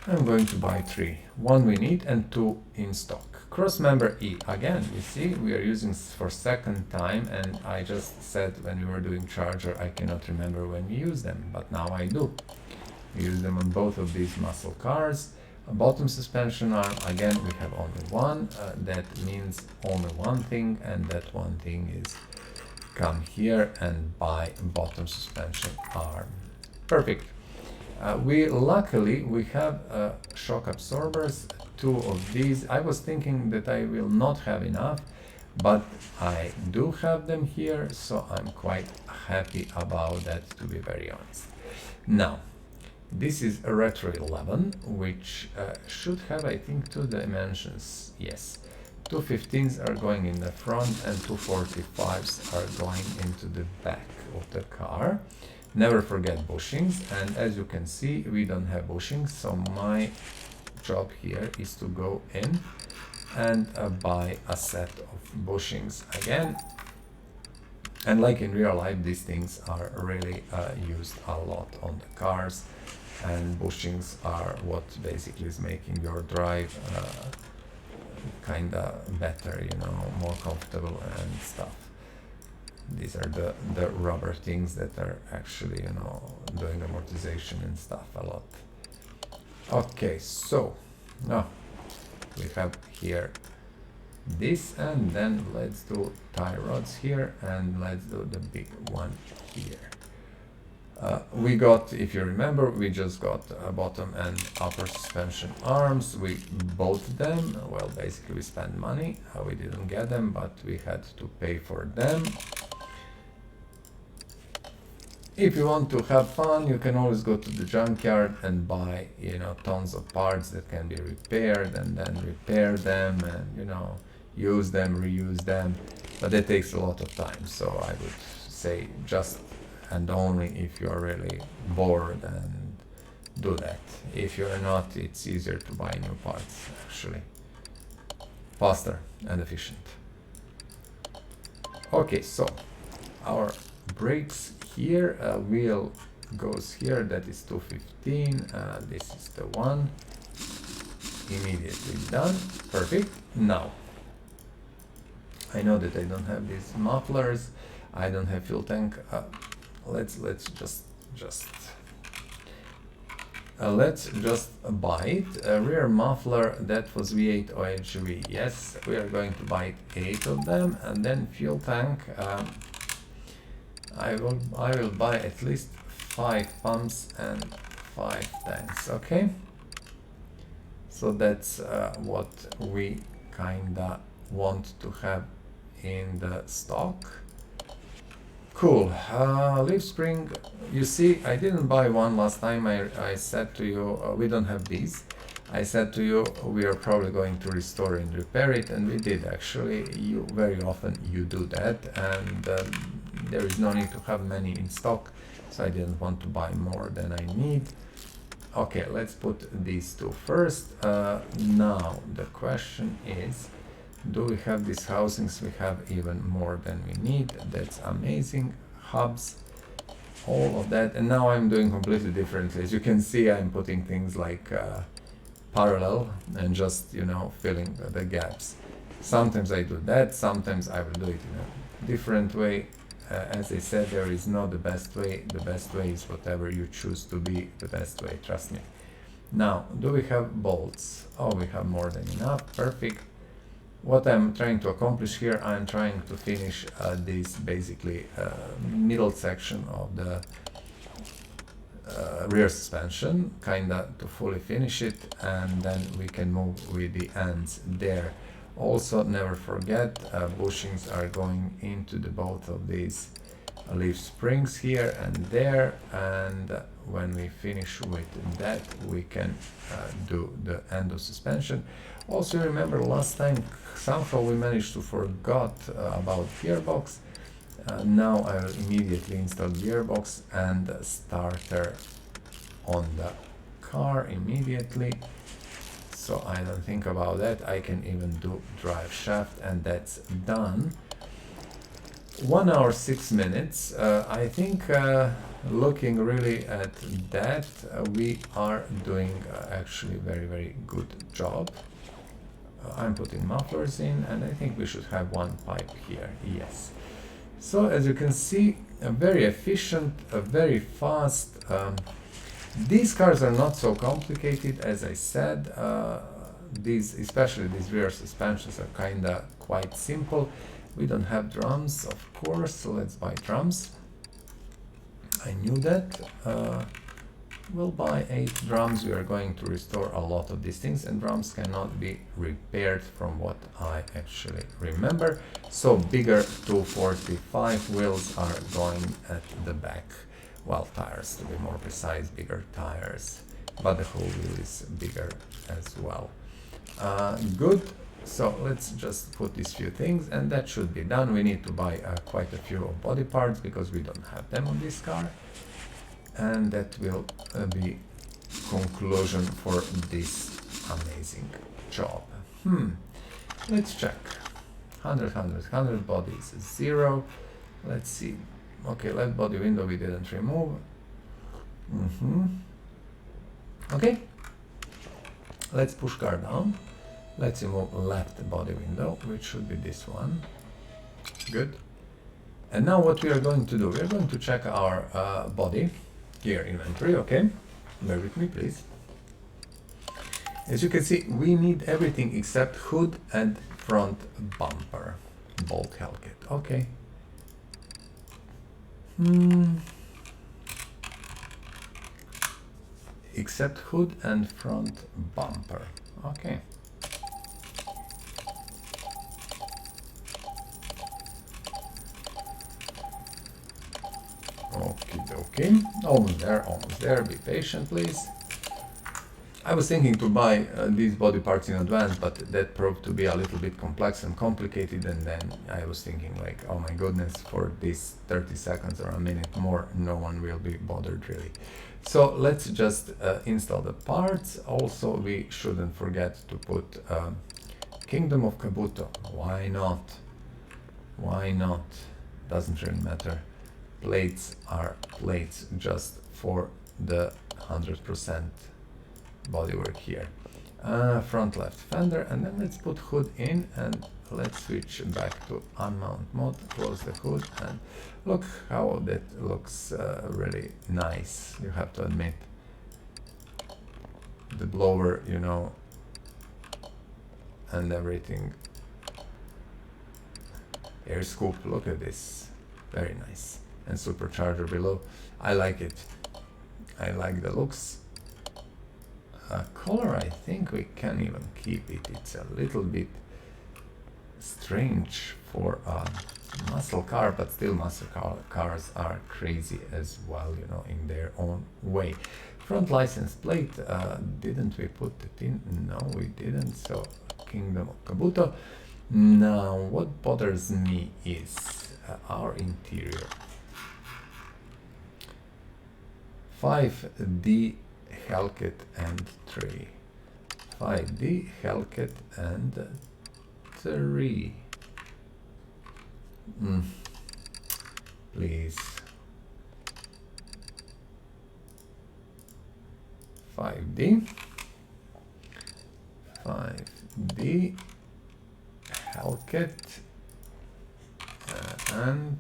B: I'm going to buy 3. 1 we need and 2 in stock. Cross member E, again, you see, we are using for second time, and I just said when we were doing charger, I cannot remember when we use them, but now I do. We use them on both of these muscle cars. A bottom suspension arm, again, we have only 1. That means only one thing, and that one thing is come here and buy bottom suspension arm. Perfect. Luckily we have shock absorbers, 2 of these. I was thinking that I will not have enough, but I do have them here, so I'm quite happy about that, to be very honest. Now, this is a Retro 11, which should have, I think, 2 dimensions. Yes, 2 15s are going in the front and 2 45s are going into the back of the car. Never forget bushings, and as you can see, we don't have bushings, so my job here is to go in and buy a set of bushings again. And like in real life, these things are really used a lot on the cars, and bushings are what basically is making your drive kinda better, you know, more comfortable and stuff. These are the rubber things that are actually, you know, doing amortization and stuff a lot. Okay, so now we have here this, and then let's do tie rods here, and let's do the big one here. We got, if you remember, we just got bottom and upper suspension arms. We bought them. Well, basically we spent money. We didn't get them, but we had to pay for them. If you want to have fun, you can always go to the junkyard and buy, you know, tons of parts that can be repaired, and then repair them and, you know, use them, reuse them. But that takes a lot of time, so I would say just and only if you're really bored and do that. If you're not, it's easier to buy new parts, actually. Faster and efficient. Okay, so our brakes here, wheel goes here, that is 215, this is the one, immediately done, perfect. Now, I know that I don't have these mufflers, I don't have fuel tank, let's just let's just buy it. Rear muffler, that was V8 OHV. Yes, we are going to buy 8 of them, and then fuel tank. I will buy at least 5 pumps and 5 tanks. Okay. So that's what we kinda want to have in the stock. Cool. Leaf spring, you see, I didn't buy one last time. I said to you, we don't have these. I said to you, we are probably going to restore and repair it, and we did actually. You very often you do that, and there is no need to have many in stock, so I didn't want to buy more than I need. Okay, let's put these two first. Now the question is, do we have these housings? We have even more than we need. That's amazing. Hubs, all of that. And now I'm doing completely differently. As you can see, I'm putting things like parallel and just, you know, filling the gaps. Sometimes I do that, sometimes I will do it in a different way. As I said, there is no the best way. The best way is whatever you choose to be the best way, trust me. Now, do we have bolts? Oh, we have more than enough. Perfect. What I'm trying to accomplish here, I'm trying to finish this basically middle section of the rear suspension, kinda to fully finish it, and then we can move with the ends there. Also, never forget, bushings are going into the both of these leaf springs here and there, and when we finish with that, we can do the end of suspension. Also, remember last time somehow we managed to forgot about gearbox. Now I will immediately install gearbox and starter on the car immediately. So I don't think about that. I can even do drive shaft, and that's done. 1 hour 6 minutes. I think looking really at that, we are doing actually very good job. I'm putting mufflers in, and I think we should have one pipe here. Yes. So as you can see, very efficient, very fast. These cars are not so complicated, as I said. These, especially these rear suspensions, are kinda quite simple. We don't have drums, of course, so let's buy drums. I knew that. We'll buy 8 drums. We are going to restore a lot of these things, and drums cannot be repaired from what I actually remember. So bigger 245 wheels are going at the back. Well, tires, to be more precise, bigger tires, but the whole wheel is bigger as well. Good. So let's just put these few things, and that should be done. We need to buy quite a few body parts because we don't have them on this car. And that will be conclusion for this amazing job. Let's check. 100 bodies, 0. Let's see. Okay, left body window we didn't remove. Okay. Let's push car down. Let's remove left body window, which should be this one. Good. And now what we are going to do, we are going to check our body gear inventory. Okay, bear with me please. As you can see, we need everything except hood and front bumper, bolt Hellcat. Okay. Except hood and front bumper. Okay. Okay, almost there, be patient please. I was thinking to buy these body parts in advance, but that proved to be a little bit complex and complicated, and then I was thinking like, oh my goodness, for this 30 seconds or a minute more, no one will be bothered really. So let's just install the parts. Also, we shouldn't forget to put Kingdom of Kabuto. Why not? Why not? Doesn't really matter. Plates are plates just for the 100% bodywork here. Front left fender, and then let's put hood in, and let's switch back to unmount mode, close the hood, and look how that looks really nice, you have to admit. the blower, you know, and everything. Air scoop, look at this, very nice. And supercharger below, I like it. I like the looks. Color, I think we can even keep it. It's a little bit strange for a muscle car, but still muscle cars are crazy as well, you know, in their own way. Front license plate, didn't we put it in? No, we didn't. So Kingdom of Kabuto. Now, what bothers me is our interior. 5D Hellcat and 3. 5D Hellcat and 3. Please. 5D. 5D Hellcat and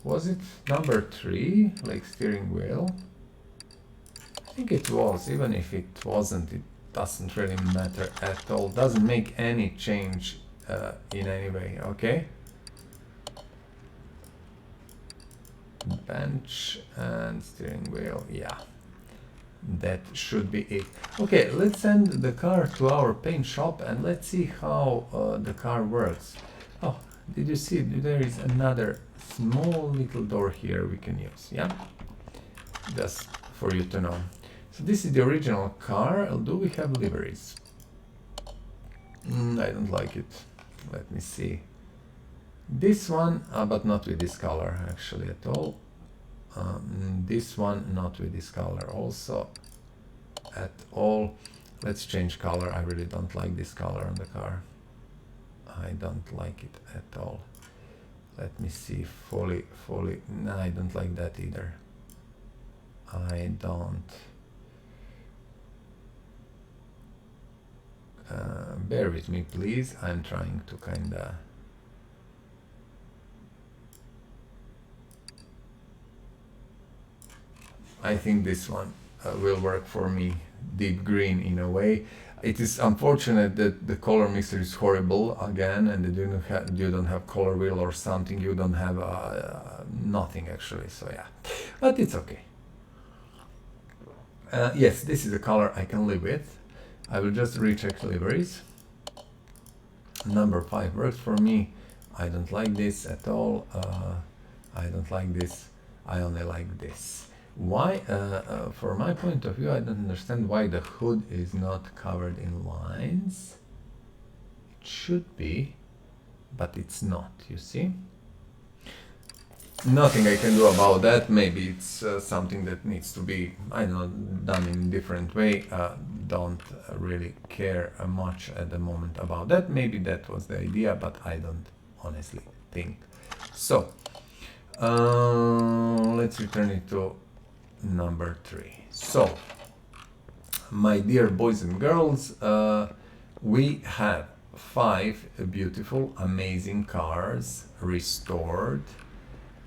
B: was it number 3, like steering wheel? I think it was. Even if it wasn't, it doesn't really matter at all. Doesn't make any change in any way. Okay. Bench and steering wheel. Yeah, that should be it. Okay, let's send the car to our paint shop and let's see how the car works. Oh, did you see there is another small little door here we can use? Yeah, just for you to know. So this is the original car. Do we have liveries? I don't like it. Let me see. This one, but not with this color actually at all. This one, not with this color also at all. Let's change color. I really don't like this color on the car. I don't like it at all. Let me see. Fully. No, I don't like that either. I don't. Bear with me, please. I'm trying to kinda. I think this one will work for me. Deep green in a way. It is unfortunate that the color mixer is horrible again, and you don't have color wheel or something. You don't have nothing actually. So yeah, but it's okay. Yes, this is a color I can live with. I will just recheck liveries. Number 5 works for me. I don't like this at all. I don't like this. I only like this. Why? From my point of view, I don't understand why the hood is not covered in lines. It should be, but it's not, you see? Nothing I can do about that. Maybe it's something that needs to be, I don't know, done in a different way. Don't really care much at the moment about that. Maybe that was the idea, but I don't honestly think so. Let's return it to number 3. So, my dear boys and girls, we have 5 beautiful, amazing cars restored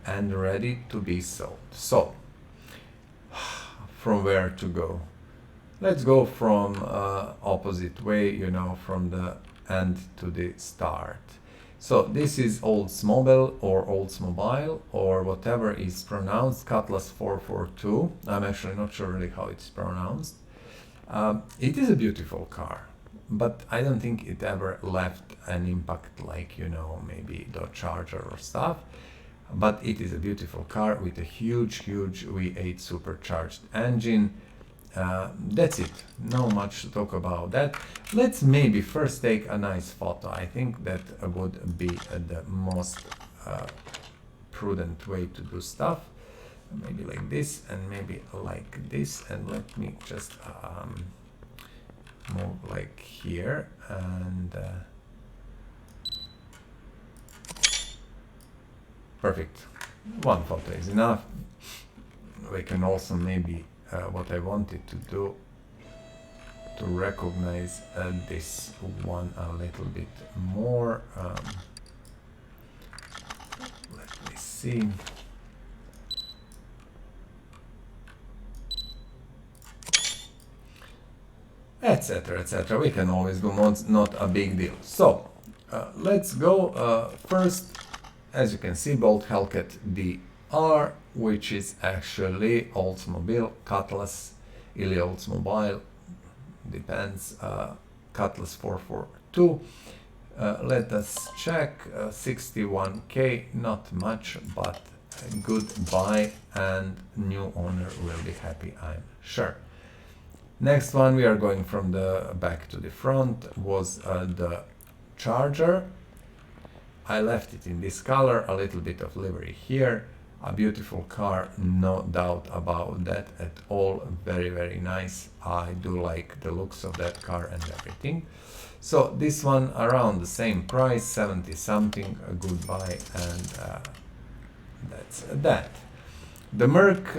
B: and ready to be sold. So, from where to go? Let's go from opposite way, you know, from the end to the start. So this is Oldsmobile or Oldsmobile or whatever is pronounced, Cutlass 442. I'm actually not sure really how it's pronounced. It is a beautiful car, but I don't think it ever left an impact like, you know, maybe the Charger or stuff. But it is a beautiful car with a huge V8 supercharged engine. That's it. No much to talk about that. Let's maybe first take a nice photo. I think that would be the most prudent way to do stuff. Maybe like this and maybe like this. And let me just move like here and perfect. One photo is enough. We can also maybe what I wanted to do to recognize this one a little bit more. Let me see. etc., etc. We can always do mods, not a big deal. So let's go. First, as you can see, Bolt Hellcat DR, which is actually Oldsmobile, Cutlass, или Oldsmobile, depends, Cutlass 442. Let us check, 61k, not much, but a good buy, and new owner will be happy, I'm sure. Next one, we are going from the back to the front, was the Charger. I left it in this color, a little bit of livery here. A beautiful car, no doubt about that at all. Very, very nice. I do like the looks of that car and everything. So this one around the same price, 70 something, a good buy, and that's that. The Merc,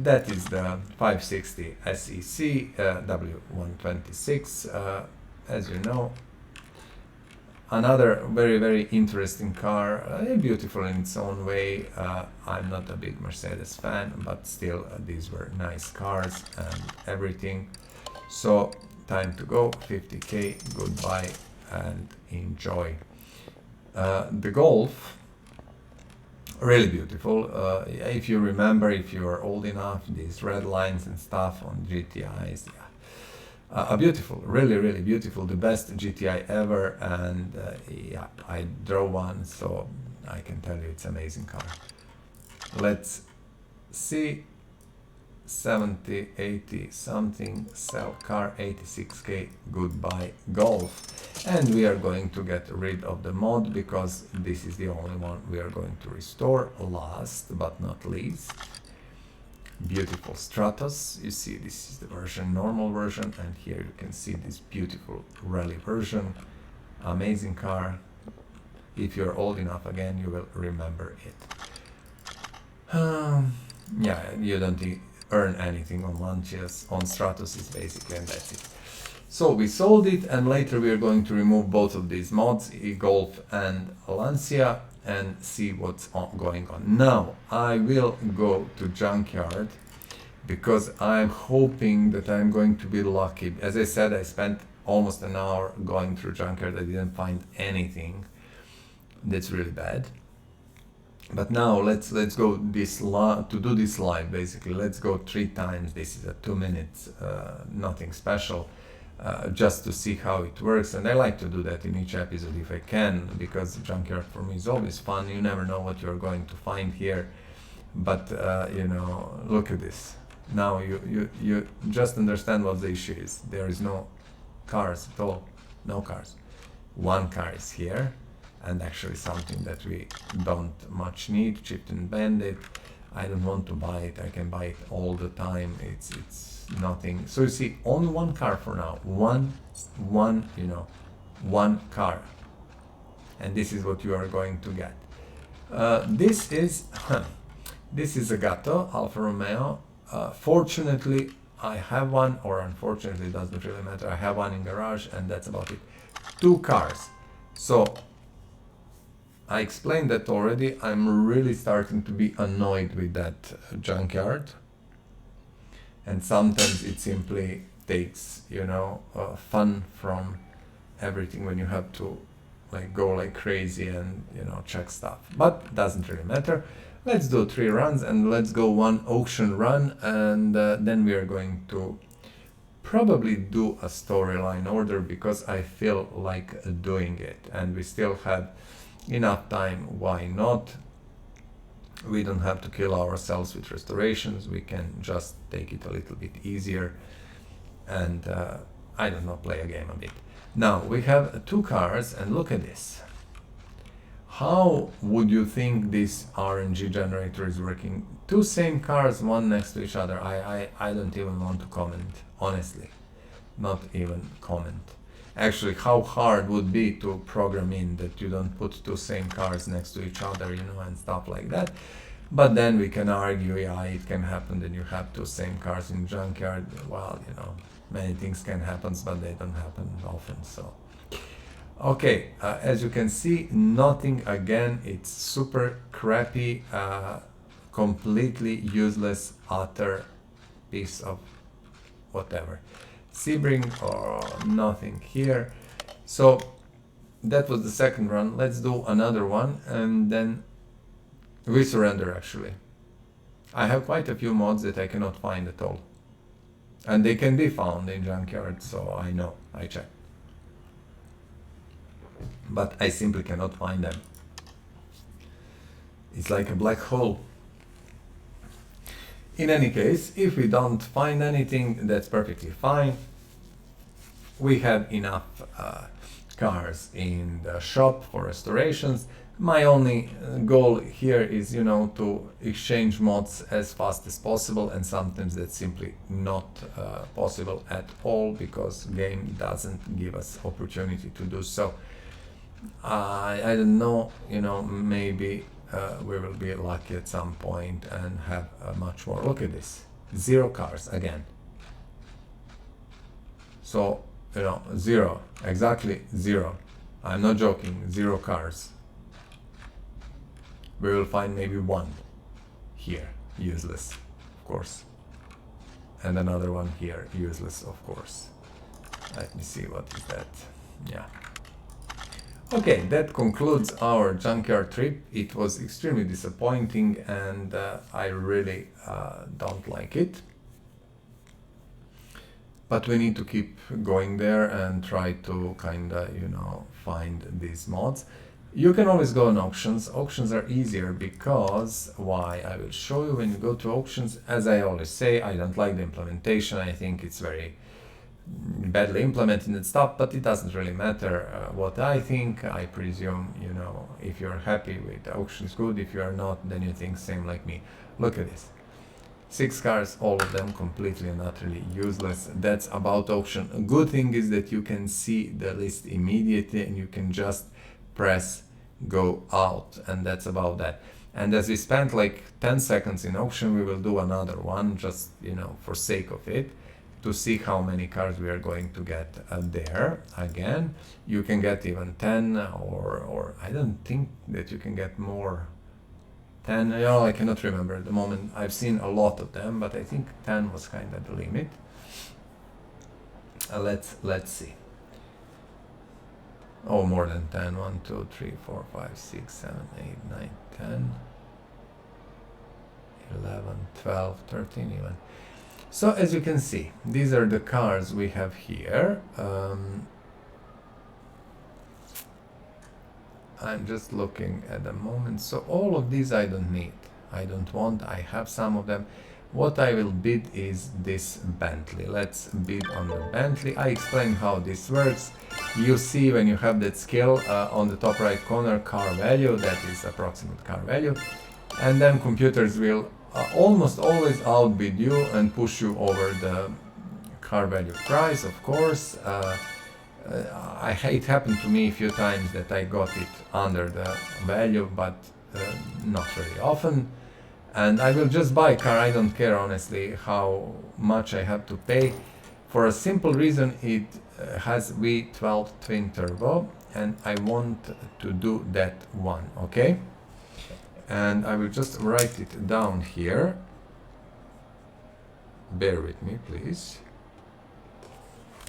B: that is the 560 SEC W126, as you know. Another very, very interesting car, beautiful in its own way. I'm not a big Mercedes fan, but still these were nice cars and everything. So time to go, 50k, goodbye and enjoy. The Golf, really beautiful. If you remember, if you are old enough, these red lines and stuff on GTIs, yeah. A beautiful, really, really beautiful, the best GTI ever, and yeah, I drove one, so I can tell you it's an amazing car. Let's see, 70, 80 something, sell car, 86k, goodbye Golf. And we are going to get rid of the mod, because this is the only one we are going to restore, last but not least. Beautiful Stratos. You see, this is the version, normal version, and here you can see this beautiful rally version. Amazing car. If you're old enough, again, you will remember it. Yeah, you don't earn anything on Lancias, on Stratos is basically, and that's it. So we sold it, and later we are going to remove both of these mods, Golf and Lancia, and see what's going on. Now I will go to junkyard, because I'm hoping that I'm going to be lucky. As I said, I spent almost an hour going through junkyard. I didn't find anything. That's really bad. But now let's go to do this live. Basically, let's go 3 times. This is a 2 minutes, nothing special. Just to see how it works, and I like to do that in each episode if I can, because junkyard for me is always fun. You never know what you're going to find here, but you know, look at this. Now you just understand what the issue is. There is no cars at all, no cars. One car is here, and actually something that we don't much need, chipped and banded. I don't want to buy it. I can buy it all the time. It's nothing. So you see, only one car for now. One, you know, one car. And this is what you are going to get. This is Zagato, Alfa Romeo. Fortunately, I have one, or unfortunately, it doesn't really matter. I have one in garage, and that's about it. 2 cars. So I explained that already. I'm really starting to be annoyed with that junkyard. And sometimes it simply takes, you know, fun from everything when you have to like go like crazy and, you know, check stuff. But doesn't really matter. Let's do 3 runs, and let's go 1 auction run, and then we are going to probably do a storyline order, because I feel like doing it, and we still have enough time. Why not? We don't have to kill ourselves with restorations. We can just take it a little bit easier and I don't know, play a game a bit. Now we have 2 cars, and look at this. How would you think this RNG generator is working? 2 same cars, one next to each other. I don't even want to comment, honestly. Not even comment. Actually, how hard would be to program in that you don't put 2 same cars next to each other, you know, and stuff like that. But then we can argue, yeah, it can happen that you have 2 same cars in junkyard. Well, you know, many things can happen, but they don't happen often. So okay, as you can see, nothing again. It's super crappy, completely useless, utter piece of whatever. Sebring or nothing here. So that was the second run. Let's do another one and then we surrender actually. I have quite a few mods that I cannot find at all. And they can be found in junkyard, so I know, I check. But I simply cannot find them. It's like a black hole. In any case, if we don't find anything, that's perfectly fine. We have enough cars in the shop for restorations. My only goal here is, you know, to exchange mods as fast as possible, and sometimes that's simply not possible at all because game doesn't give us opportunity to do so. I don't know, you know, maybe we will be lucky at some point and have much more. Look at this, 0 cars again. So, you know, 0, exactly 0. I'm not joking, 0 cars. We will find maybe 1 here, useless, of course. And another one here, useless, of course. Let me see, what is that? Yeah. Okay, that concludes our junkyard trip. It was extremely disappointing and I really don't like it. But we need to keep going there and try to kinda, you know, find these mods. You can always go on auctions. Auctions are easier because, why? I will show you when you go to auctions. As I always say, I don't like the implementation. I think it's very badly implemented and stuff, but it doesn't really matter what I think. I presume, you know, if you're happy with the auctions, good. If you are not, then you think same like me. Look at this. 6 cars, all of them completely and utterly useless. That's about auction. A good thing is that you can see the list immediately and you can just press go out, and that's about that. And as we spent like 10 seconds in auction, we will do another one just, you know, for sake of it, to see how many cars we are going to get there. Again, you can get even 10 or I don't think that you can get more. 10, you know, I cannot remember at the moment. I've seen a lot of them, but I think 10 was kind of the limit. Let's see. Oh, more than 10. 1, 2, 3, 4, 5, 6, 7, 8, 9, 10, 11, 12, 13 even. So as you can see, these are the cars we have here. I'm just looking at the moment. So all of these I don't need. I don't want. I have some of them. What I will bid is this Bentley. Let's bid on the Bentley. I explain how this works. You see when you have that scale on the top right corner, car value, that is approximate car value. And then computers will almost always outbid you and push you over the car value price, of course. It happened to me a few times that I got it under the value, but not very often. And I will just buy a car. I don't care honestly how much I have to pay, for a simple reason. It has V12 twin turbo and I want to do that one, okay? And I will just write it down here. Bear with me, please.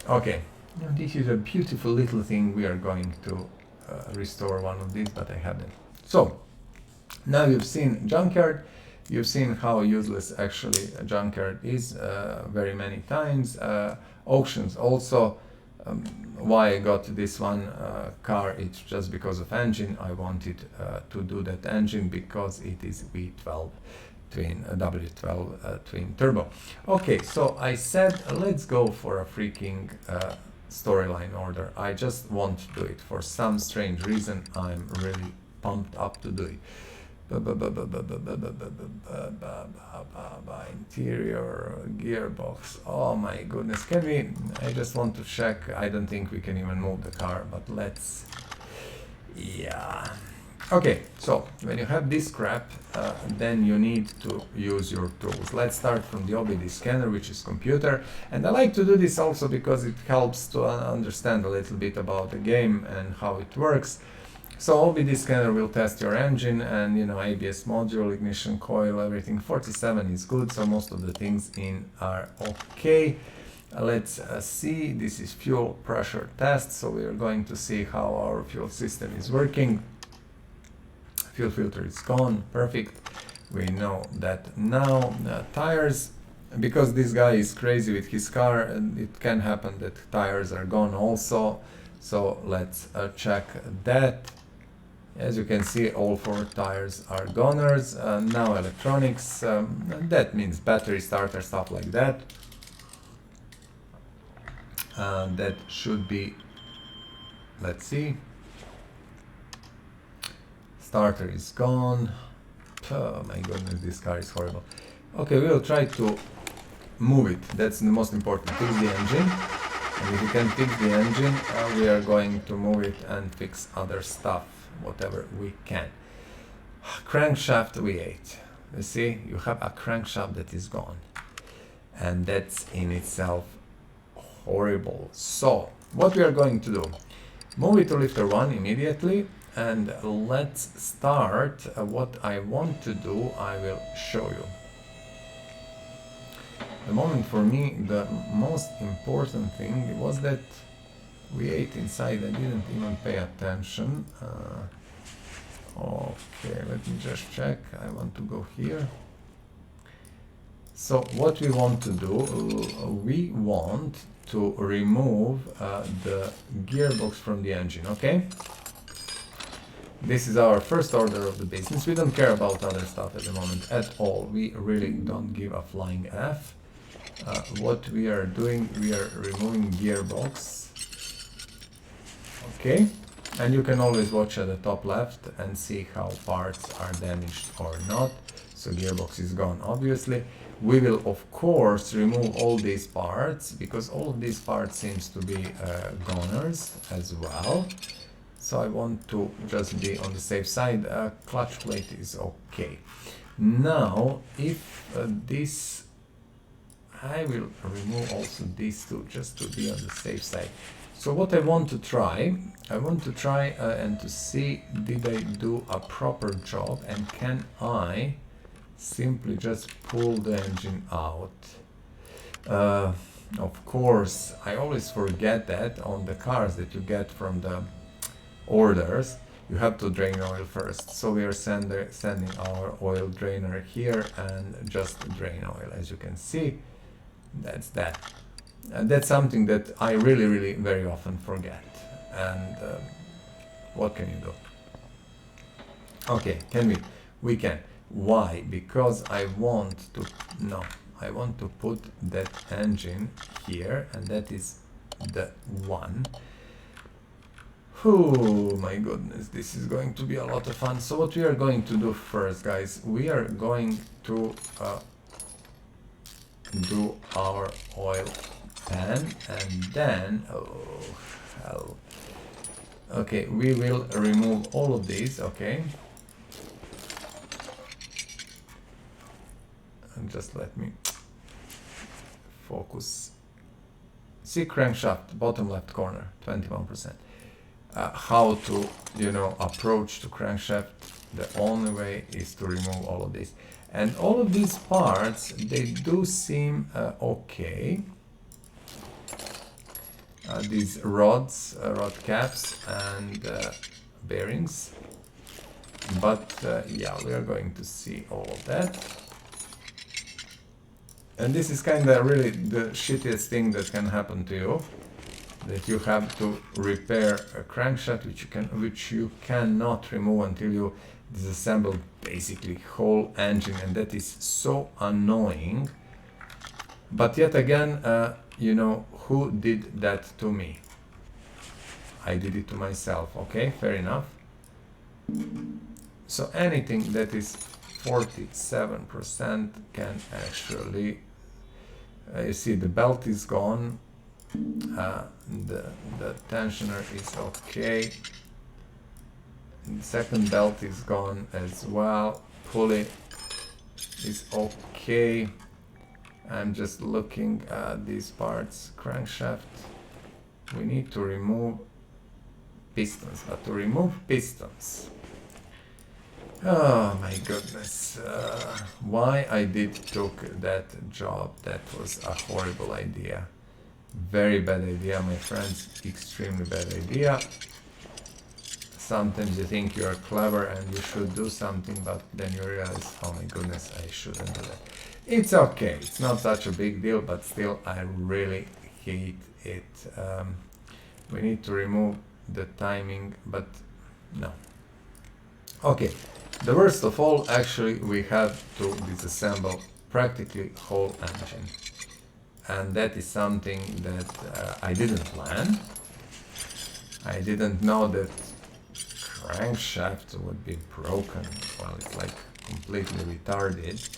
B: Okay, now this is a beautiful little thing. We are going to restore one of these, but I haven't. So now you've seen junkyard. You've seen how useless actually a junkyard is very many times. Auctions also. Why I got this one car, it's just because of engine. I wanted to do that engine because it is V12 twin W12 twin turbo. Okay, so I said let's go for a freaking storyline order. I just want to do it for some strange reason. I'm really pumped up to do it. Interior gearbox, oh my goodness, can we, I just want to check. I don't think we can even move the car, but let's, yeah. Okay, so when you have this crap, then you need to use your tools. Let's start from the OBD scanner, which is computer, and I like to do this also because it helps to understand a little bit about the game and how it works. So OBD scanner will test your engine and, you know, ABS module, ignition coil, everything. 47 is good, so most of the things in are okay. Let's see, this is fuel pressure test, so we are going to see how our fuel system is working. Fuel filter is gone, perfect. We know that now. Tires, because this guy is crazy with his car, and it can happen that tires are gone also. So let's check that. As you can see, all 4 tires are goners. Now electronics, that means battery, starter, stuff like that. That should be, let's see, starter is gone. Oh my goodness, this car is horrible. Okay, we will try to move it. That's the most important. Fix the engine. And if you can fix the engine, we are going to move it and fix other stuff, whatever we can. Crankshaft V8. You see, you have a crankshaft that is gone. And that's in itself horrible. So, what we are going to do? Move it to lifter 1 immediately. And let's start. What I want to do, I will show you. The moment for me, the most important thing was that V8 inside. I didn't even pay attention. Okay, let me just check. I want to go here. So what we want to do, we want to remove the gearbox from the engine, okay? This is our first order of the business. We don't care about other stuff at the moment at all. We really don't give a flying F. What we are doing, we are removing gearbox. Okay, and you can always watch at the top left and see how parts are damaged or not. So gearbox is gone, obviously. We will of course remove all these parts, because all of these parts seems to be goners as well. So I want to just be on the safe side. Clutch plate is okay. Now, if this, I will remove also these two just to be on the safe side. So what I want to try and to see, did I do a proper job, and can I simply just pull the engine out? Of course, I always forget that on the cars that you get from the orders, you have to drain oil first. So we are sending our oil drainer here and just drain oil. As you can see, that's that. And that's something that I really very often forget. And what can you do? Okay, can we can. Why? Because I want to put that engine here, and that is the one. Oh my goodness, this is going to be a lot of fun. So what we are going to do first, guys, we are going to do our oil pan, and then, oh hell. Okay, we will remove all of these, okay? And just let me focus. See, crankshaft, bottom left corner, 21%. How to, approach to crankshaft? The only way is to remove all of this. And all of these parts, they do seem okay. These rods, rod caps and bearings. But yeah, we are going to see all of that. And this is kind of really the shittiest thing that can happen to you. That you have to repair a crankshaft which you cannot remove until you disassemble basically whole engine, and that is so annoying. But yet again, who did that to me? I did it to myself. Okay, fair enough. So anything that is 47% can actually, you see the belt is gone. The tensioner is okay. The second belt is gone as well. Pulley is okay. I'm just looking at these parts. Crankshaft. We need to remove pistons, but to remove pistons. Oh my goodness. Why I took that job? That was a horrible idea. Very bad idea, my friends, extremely bad idea. Sometimes you think you're clever and you should do something, but then you realize, oh my goodness, I shouldn't do that. It's okay, it's not such a big deal, but still I really hate it. We need to remove the timing, but no. Okay, the worst of all, actually, we have to disassemble practically whole engine. And that is something that I didn't plan. I didn't know that crankshaft would be broken. Well, it's like completely retarded.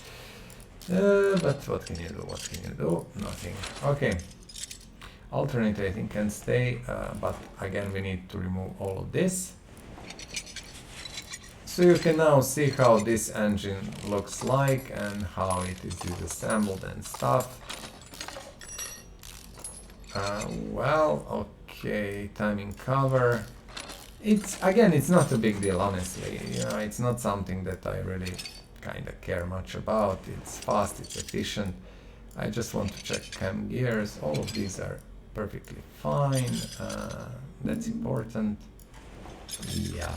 B: But what can you do? What can you do? Nothing. Okay. Alternator I think can stay, but again we need to remove all of this. So you can now see how this engine looks like and how it is disassembled and stuff. Well, okay, timing cover. It's not a big deal, honestly. You know, it's not something that I really kind of care much about. It's fast, it's efficient. I just want to check cam gears. All of these are perfectly fine. That's important. Yeah.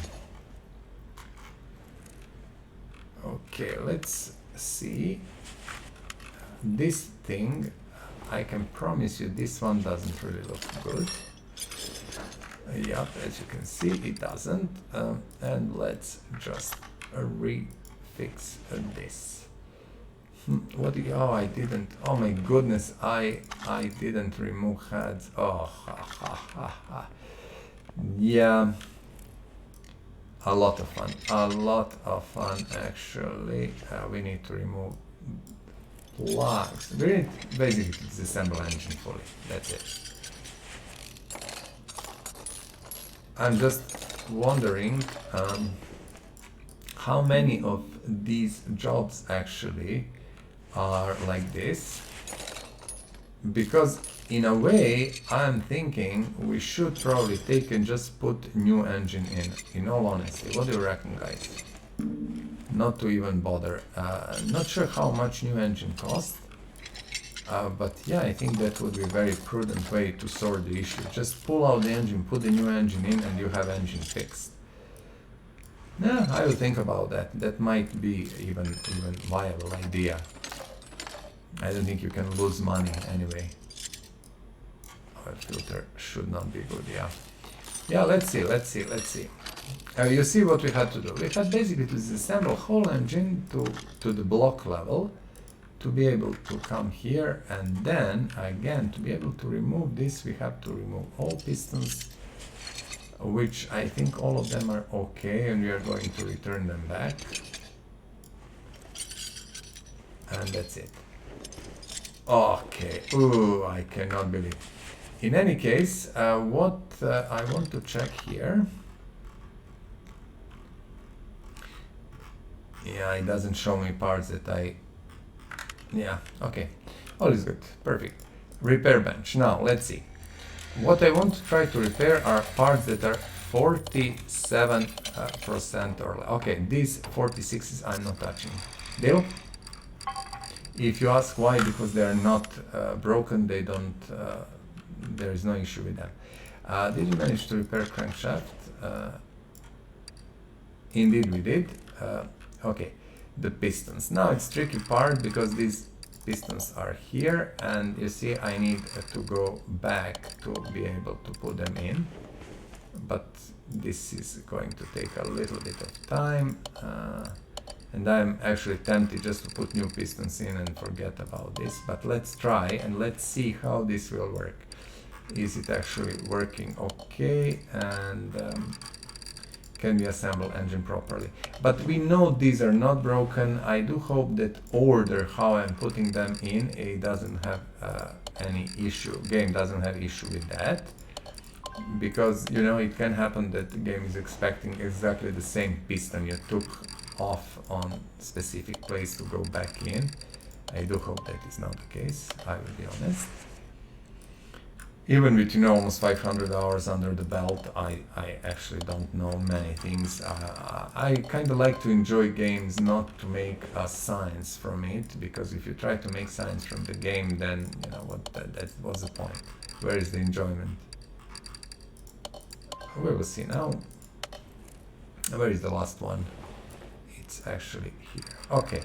B: Okay, let's see. This thing, I can promise you this one doesn't really look good. Yep, as you can see, it doesn't. And let's just refix this. What do you, oh, I didn't, oh my goodness, I didn't remove heads. Oh, ha. Yeah, a lot of fun actually. We need to remove plugs. We need basically to disassemble engine fully, that's it. I'm just wondering how many of these jobs actually are like this, because in a way I'm thinking we should probably take and just put new engine in all honesty. What do you reckon, guys? Not to even bother. Not sure how much new engine costs, but yeah, I think that would be a very prudent way to sort the issue. Just pull out the engine, put the new engine in, and you have engine fixed. Yeah, I will think about that. That might be even viable idea. I don't think you can lose money anyway. Our filter should not be good, yeah. Yeah, let's see. You see what we had to do. We had basically to disassemble whole engine to the block level, to be able to come here, and then again to be able to remove this we have to remove all pistons, which I think all of them are okay, and we are going to return them back, and that's it. Okay, ooh, I cannot believe. In any case, what I want to check here. Yeah, it doesn't show me parts that yeah, okay, all is good, perfect. Repair bench. Now let's see. What I want to try to repair are parts that are 47% or less. Okay, these 46s I'm not touching. Deal? If you ask why, because they are not broken, they don't. There is no issue with them. Did you manage to repair crankshaft? Indeed, we did. Okay, the pistons. Now it's tricky part because these pistons are here, and you see I need to go back to be able to put them in. But this is going to take a little bit of time. And I'm actually tempted just to put new pistons in and forget about this, but let's try and let's see how this will work. Is it actually working okay, and can we assemble engine properly? But we know these are not broken. I do hope that order how I'm putting them in, it doesn't have any issue. Game doesn't have issue with that, because you know it can happen that the game is expecting exactly the same piston you took off on specific place to go back in. I do hope that is not the case, I will be honest. Even with, you know, almost 500 hours under the belt, I actually don't know many things. I kind of like to enjoy games, not to make a science from it, because if you try to make science from the game, then, you know, that was the point. Where is the enjoyment? We will see now. Where is the last one? It's actually here. Okay.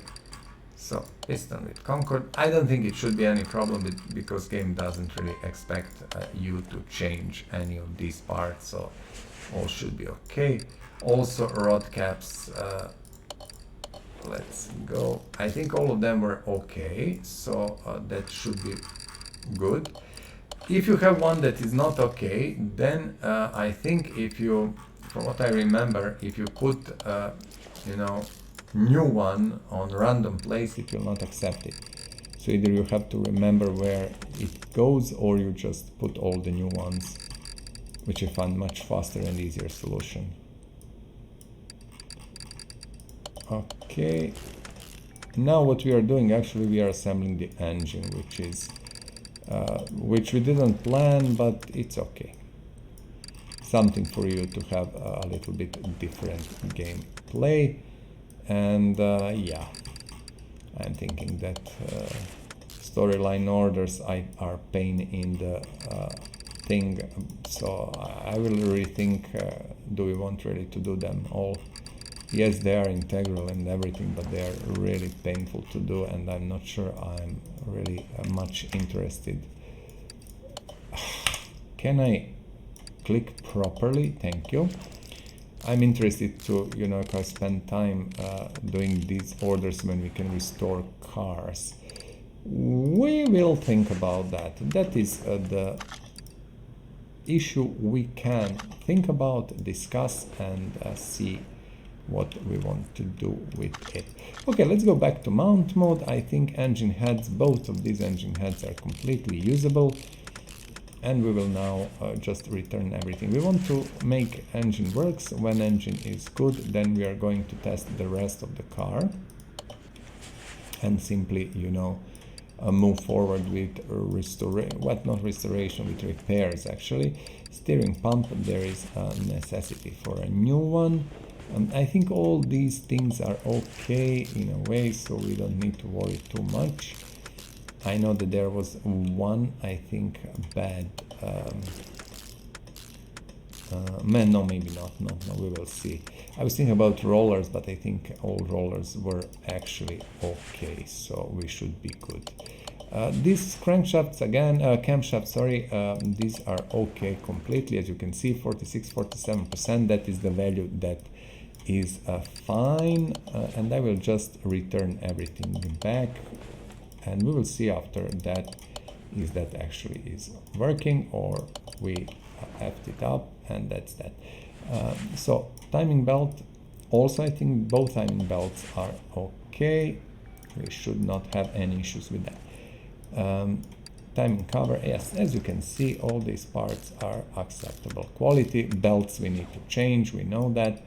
B: So, piston with Concord. I don't think it should be any problem because game doesn't really expect you to change any of these parts, so all should be okay. Also, rod caps, let's go. I think all of them were okay, so that should be good. If you have one that is not okay, then I think if you, from what I remember, if you put, you know, new one on random place, it will not accept it. So either you have to remember where it goes, or you just put all the new ones, which I find much faster and easier solution. Okay, now what we are doing, actually we are assembling the engine, which is which we didn't plan, but it's okay. Something for you to have a little bit different gameplay. And yeah, I'm thinking that storyline orders are pain in the thing, so I will rethink, do we want really to do them all? Yes, they are integral and everything, but they are really painful to do, and I'm not sure I'm really much interested. Can I click properly? Thank you. I'm interested to, you know, if I spend time doing these orders when we can restore cars. We will think about that. That is the issue we can think about, discuss, and see what we want to do with it. Okay, let's go back to mount mode. I think engine heads, both of these engine heads are completely usable. And we will now just return everything. We want to make engine works. When engine is good, then we are going to test the rest of the car and simply, you know, move forward with not restoration, with repairs actually. Steering pump, there is a necessity for a new one. I think all these things are okay in a way, so we don't need to worry too much. I know that there was one, I think, bad, no, maybe not, no, we will see. I was thinking about rollers, but I think all rollers were actually okay, so we should be good. These crankshafts again, camshafts, sorry, these are okay completely, as you can see, 46-47%, that is the value that is fine, and I will just return everything back. And we will see after that is that actually is working, or we effed it up, and that's that. So timing belt, also I think both timing belts are okay. We should not have any issues with that. Timing cover, yes, as you can see, all these parts are acceptable quality. Belts we need to change, we know that.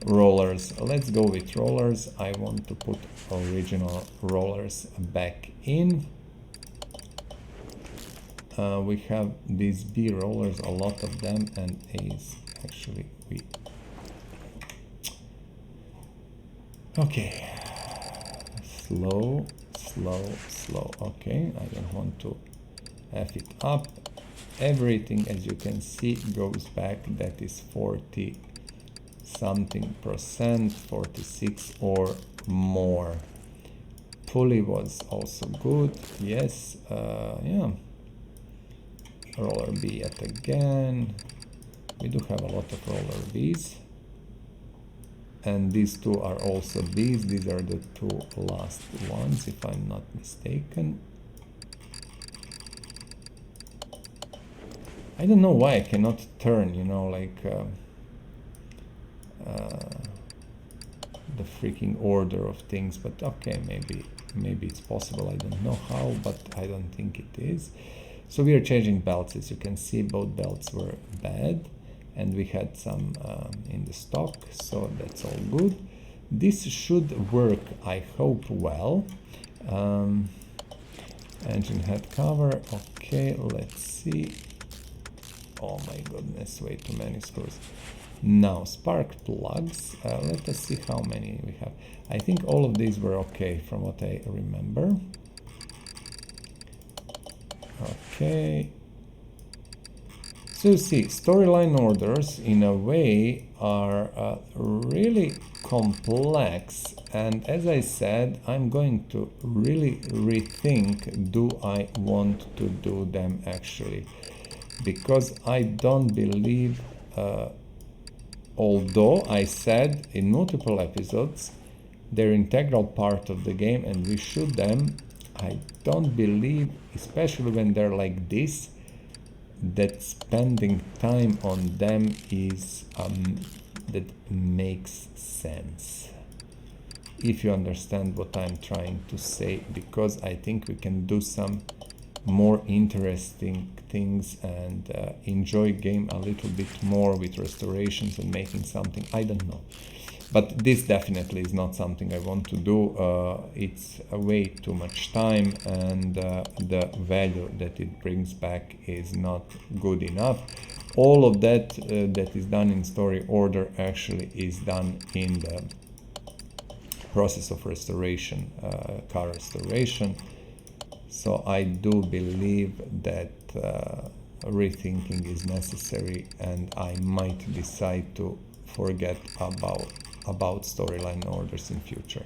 B: Rollers, let's go with rollers. I want to put original rollers back in. We have these B rollers, a lot of them, and A's actually we. Okay, slow. Okay, I don't want to F it up. Everything, as you can see, goes back. That is 40 something percent, 46 or more. Pulley was also good, yes, yeah. Roller B yet again. We do have a lot of roller Bs, and these two are also Bs. These are the two last ones, if I'm not mistaken. I don't know why I cannot turn, you know, like the freaking order of things, but okay, maybe it's possible. I don't know how, but I don't think it is. So we are changing belts. As you can see, both belts were bad, and we had some in the stock, so that's all good. This should work, I hope, well. Engine head cover, okay, let's see. Oh my goodness, way too many screws. Now, spark plugs. Let us see how many we have. I think all of these were okay from what I remember. Okay. So you see, storyline orders in a way are really complex, and as I said, I'm going to really rethink, do I want to do them actually? Because I don't believe, although I said in multiple episodes, they're integral part of the game and we shoot them, I don't believe, especially when they're like this, that spending time on them is that makes sense, if you understand what I'm trying to say, because I think we can do some more interesting things and enjoy game a little bit more with restorations and making something, I don't know. But this definitely is not something I want to do. It's way too much time, and the value that it brings back is not good enough. All of that that is done in story order actually is done in the process of restoration, car restoration. So I do believe that rethinking is necessary, and I might decide to forget about storyline orders in future.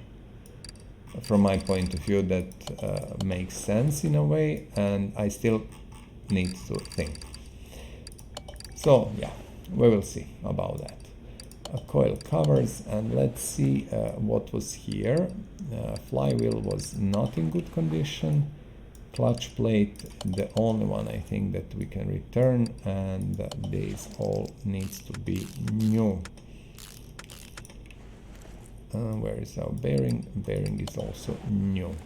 B: From my point of view, that makes sense in a way, and I still need to think. So yeah, we will see about that. Coil covers, and let's see what was here. Flywheel was not in good condition. Clutch plate, the only one I think that we can return, and this all needs to be new. Where is our bearing? Bearing is also new.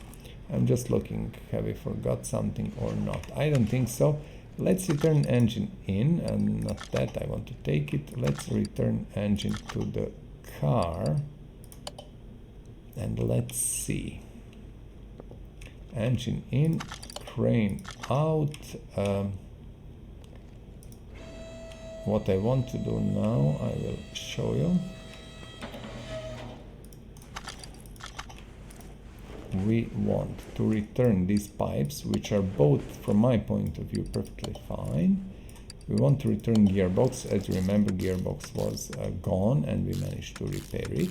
B: I'm just looking, have we forgot something or not? I don't think so. Let's return engine in, and not that, I want to take it. Let's return engine to the car, and let's see. Engine in, crane out. What I want to do now, I will show you. We want to return these pipes, which are both, from my point of view, perfectly fine. We want to return gearbox. As you remember, gearbox was gone, and we managed to repair it.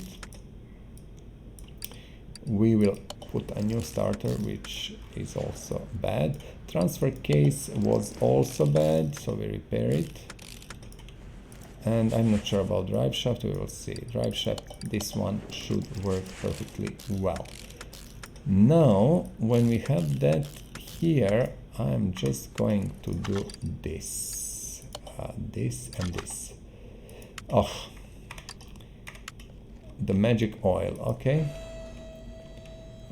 B: We will put a new starter, which is also bad. Transfer case was also bad, so we repair it. And I'm not sure about drive shaft, we will see. Drive shaft, this one should work perfectly well. Now, when we have that here, I'm just going to do this, this and this. Oh, the magic oil, okay.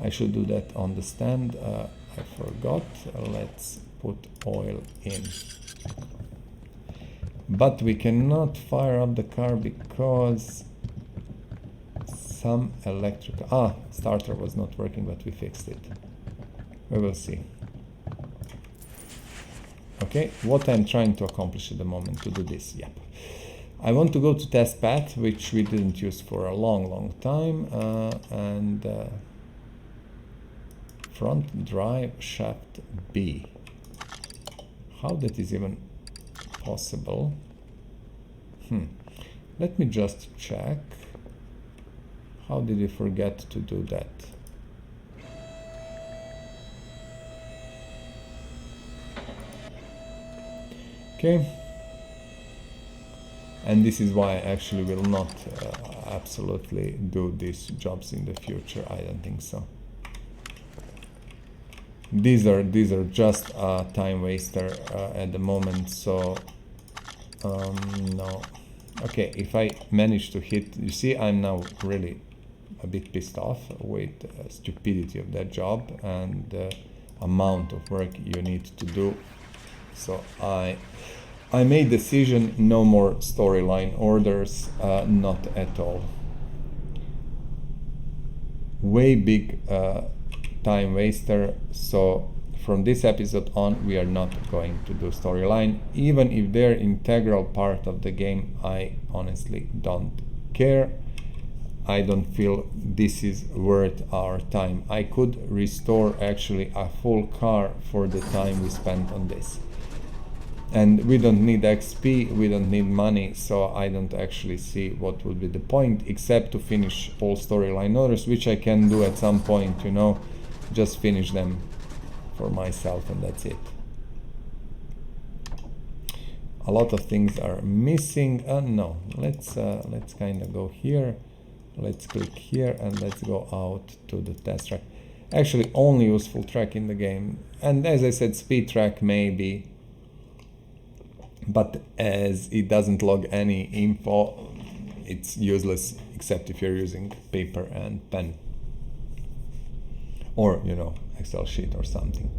B: I should do that on the stand, I forgot. Let's put oil in. But we cannot fire up the car because some electrical... starter was not working, but we fixed it. We will see. Okay, what I'm trying to accomplish at the moment to do this, yep. I want to go to test path, which we didn't use for a long time, and front drive shaft B. How that is even possible? Let me just check. How did we forget to do that? Okay. And this is why I actually will not absolutely do these jobs in the future. I don't think so. These are just a time waster at the moment, so no. Okay, if I manage to hit, you see, I'm now really a bit pissed off with stupidity of that job and the amount of work you need to do. So I made decision, no more storyline orders, not at all. Way big time waster, so from this episode on, we are not going to do storyline. Even if they're integral part of the game, I honestly don't care. I don't feel this is worth our time. I could restore actually a full car for the time we spent on this. And we don't need XP, we don't need money, so I don't actually see what would be the point, except to finish all storyline orders, which I can do at some point, you know, just finish them for myself and that's it. A lot of things are missing. No, let's kind of go here. Let's click here and let's go out to the test track. Actually, only useful track in the game. And as I said, speed track maybe, but as it doesn't log any info, it's useless except if you're using paper and pen. Or, you know, Excel sheet or something.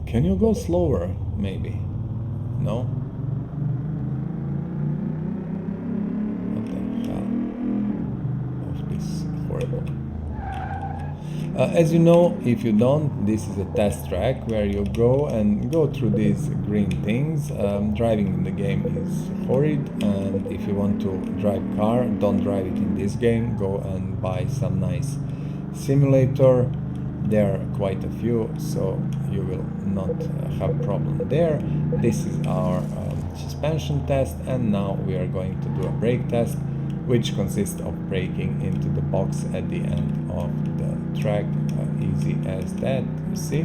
B: Can you go slower, maybe? No? Horrible. As you know, if you don't, this is a test track where you go through these green things. Driving in the game is horrid, and if you want to drive car, don't drive it in this game. Go and buy some nice simulator. There are quite a few, so you will not have problem there. This is our suspension test, and now we are going to do a brake test, which consists of braking into the box at the end of the track. Easy as that, you see.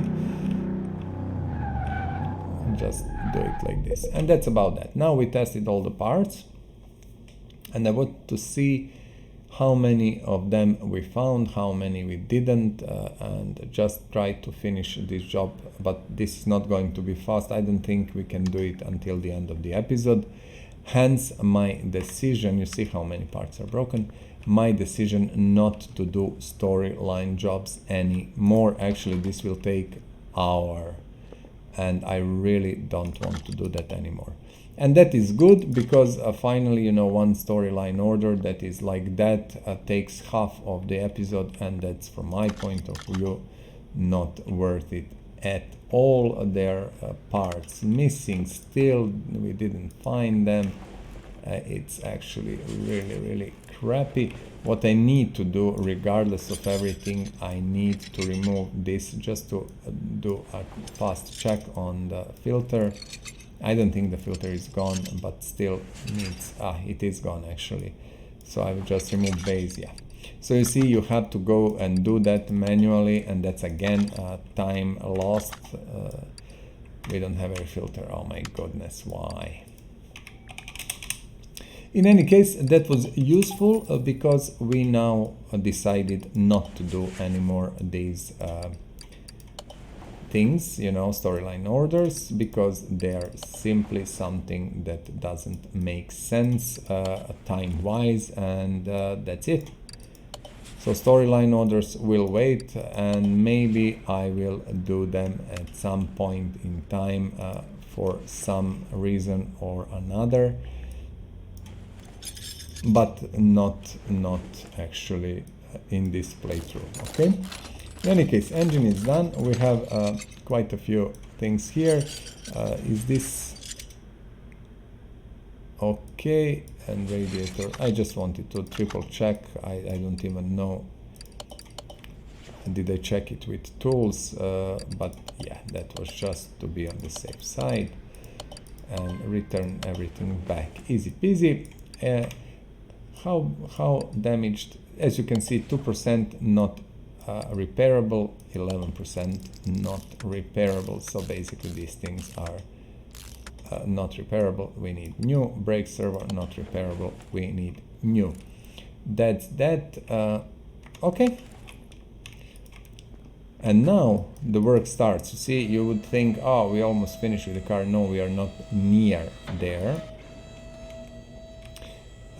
B: Just do it like this, and that's about that. Now we tested all the parts, and I want to see how many of them we found, how many we didn't, and just try to finish this job. But this is not going to be fast. I don't think we can do it until the end of the episode. Hence my decision, you see how many parts are broken, my decision not to do storyline jobs anymore. Actually, this will take an hour, and I really don't want to do that anymore. And that is good, because finally, you know, one storyline order that is like that takes half of the episode, and that's, from my point of view, not worth it at all. There are parts missing still, we didn't find them. It's actually really crappy. What I need to do, regardless of everything, I need to remove this just to do a fast check on the filter. I don't think the filter is gone, but still needs, it is gone actually. So I will just remove base, yeah. So you see, you have to go and do that manually, and that's again time lost. We don't have a filter, oh my goodness, why? In any case, that was useful because we now decided not to do anymore these things, you know, storyline orders, because they're simply something that doesn't make sense time-wise, and that's it. So storyline orders will wait, and maybe I will do them at some point in time for some reason or another, but not actually in this playthrough. Okay. In any case, engine is done. We have quite a few things here. Is this okay? And radiator, I just wanted to triple check. I don't even know, did I check it with tools, but yeah, that was just to be on the safe side, and return everything back, easy peasy. How damaged? As you can see, 2% not repairable, 11% not repairable. So basically these things are not repairable, we need new. Brake servo, not repairable, we need new. That's that. Okay. And now the work starts. You see, you would think, oh, we almost finished with the car. No, we are not near there.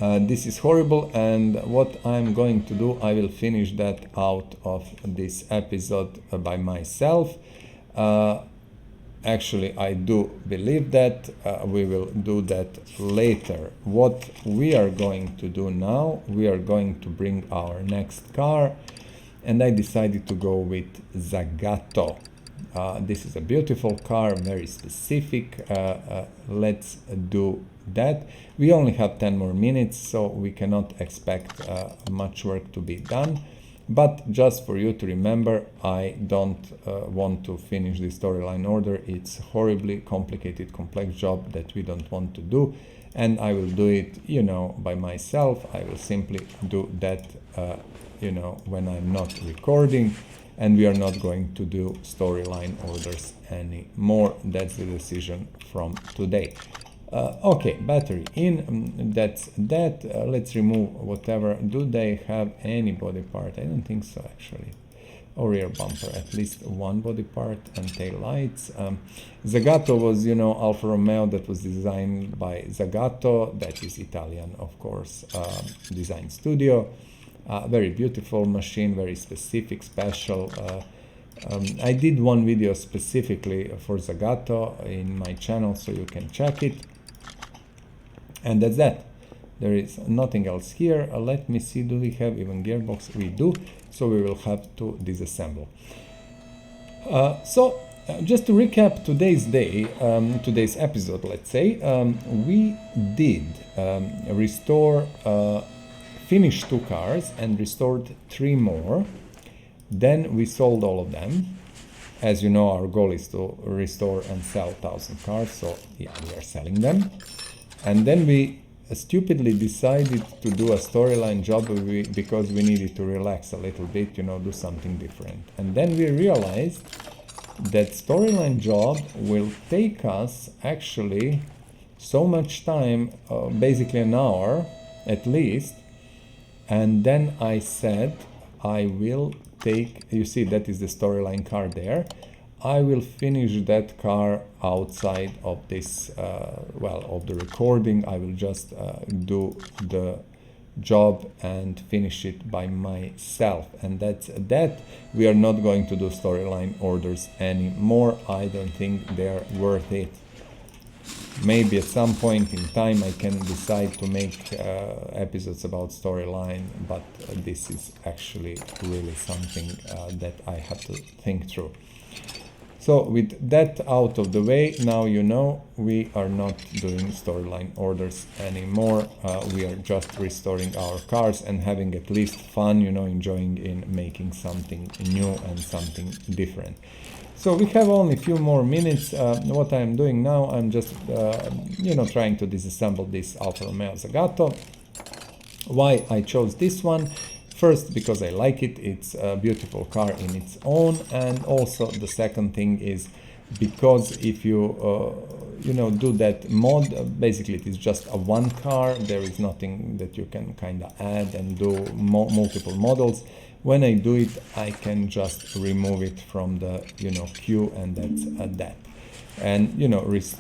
B: This is horrible, and what I'm going to do, I will finish that out of this episode by myself. Actually, I do believe that we will do that later. What we are going to do now, we are going to bring our next car, and I decided to go with Zagato. This is a beautiful car, very specific. Let's do that. We only have 10 more minutes, so we cannot expect much work to be done. But just for you to remember, I don't want to finish the storyline order. It's horribly complicated, complex job that we don't want to do. And I will do it, you know, by myself. I will simply do that, you know, when I'm not recording. And we are not going to do storyline orders anymore. That's the decision from today. Okay, battery in, that's that. Let's remove whatever. Do they have any body part? I don't think so, actually. Or rear bumper, at least one body part, and tail lights. Zagato was, you know, Alfa Romeo that was designed by Zagato, that is Italian, of course, design studio. Very beautiful machine, very specific, special. I did one video specifically for Zagato in my channel, so you can check it. And that's that. There is nothing else here. Let me see, do we have even gearbox? We do, so we will have to disassemble. Just to recap today's day, today's episode, let's say, we did restore, finished 2 cars and restored 3 more. Then we sold all of them. As you know, our goal is to restore and sell 1,000 cars, so yeah, we are selling them. And then we stupidly decided to do a storyline job because we needed to relax a little bit, you know, do something different. And then we realized that storyline job will take us actually so much time, basically an hour at least. And then I said, I will take, you see that is the storyline car there. I will finish that car outside of this, of the recording. I will just do the job and finish it by myself. And that's that. We are not going to do storyline orders anymore. I don't think they're worth it. Maybe at some point in time I can decide to make episodes about storyline, but this is actually really something that I have to think through. So with that out of the way, now you know we are not doing storyline orders anymore. We are just restoring our cars and having at least fun, you know, enjoying in making something new and something different. So we have only a few more minutes. What I'm doing now, I'm just, you know, trying to disassemble this Alfa Romeo Zagato. Why I chose this one? First, because I like it. It's a beautiful car in its own, and also the second thing is because if you you know, do that mod, basically it is just a one car. There is nothing that you can kind of add and do multiple models. When I do it, I can just remove it from the, you know, queue, and that's that. And, you know, replace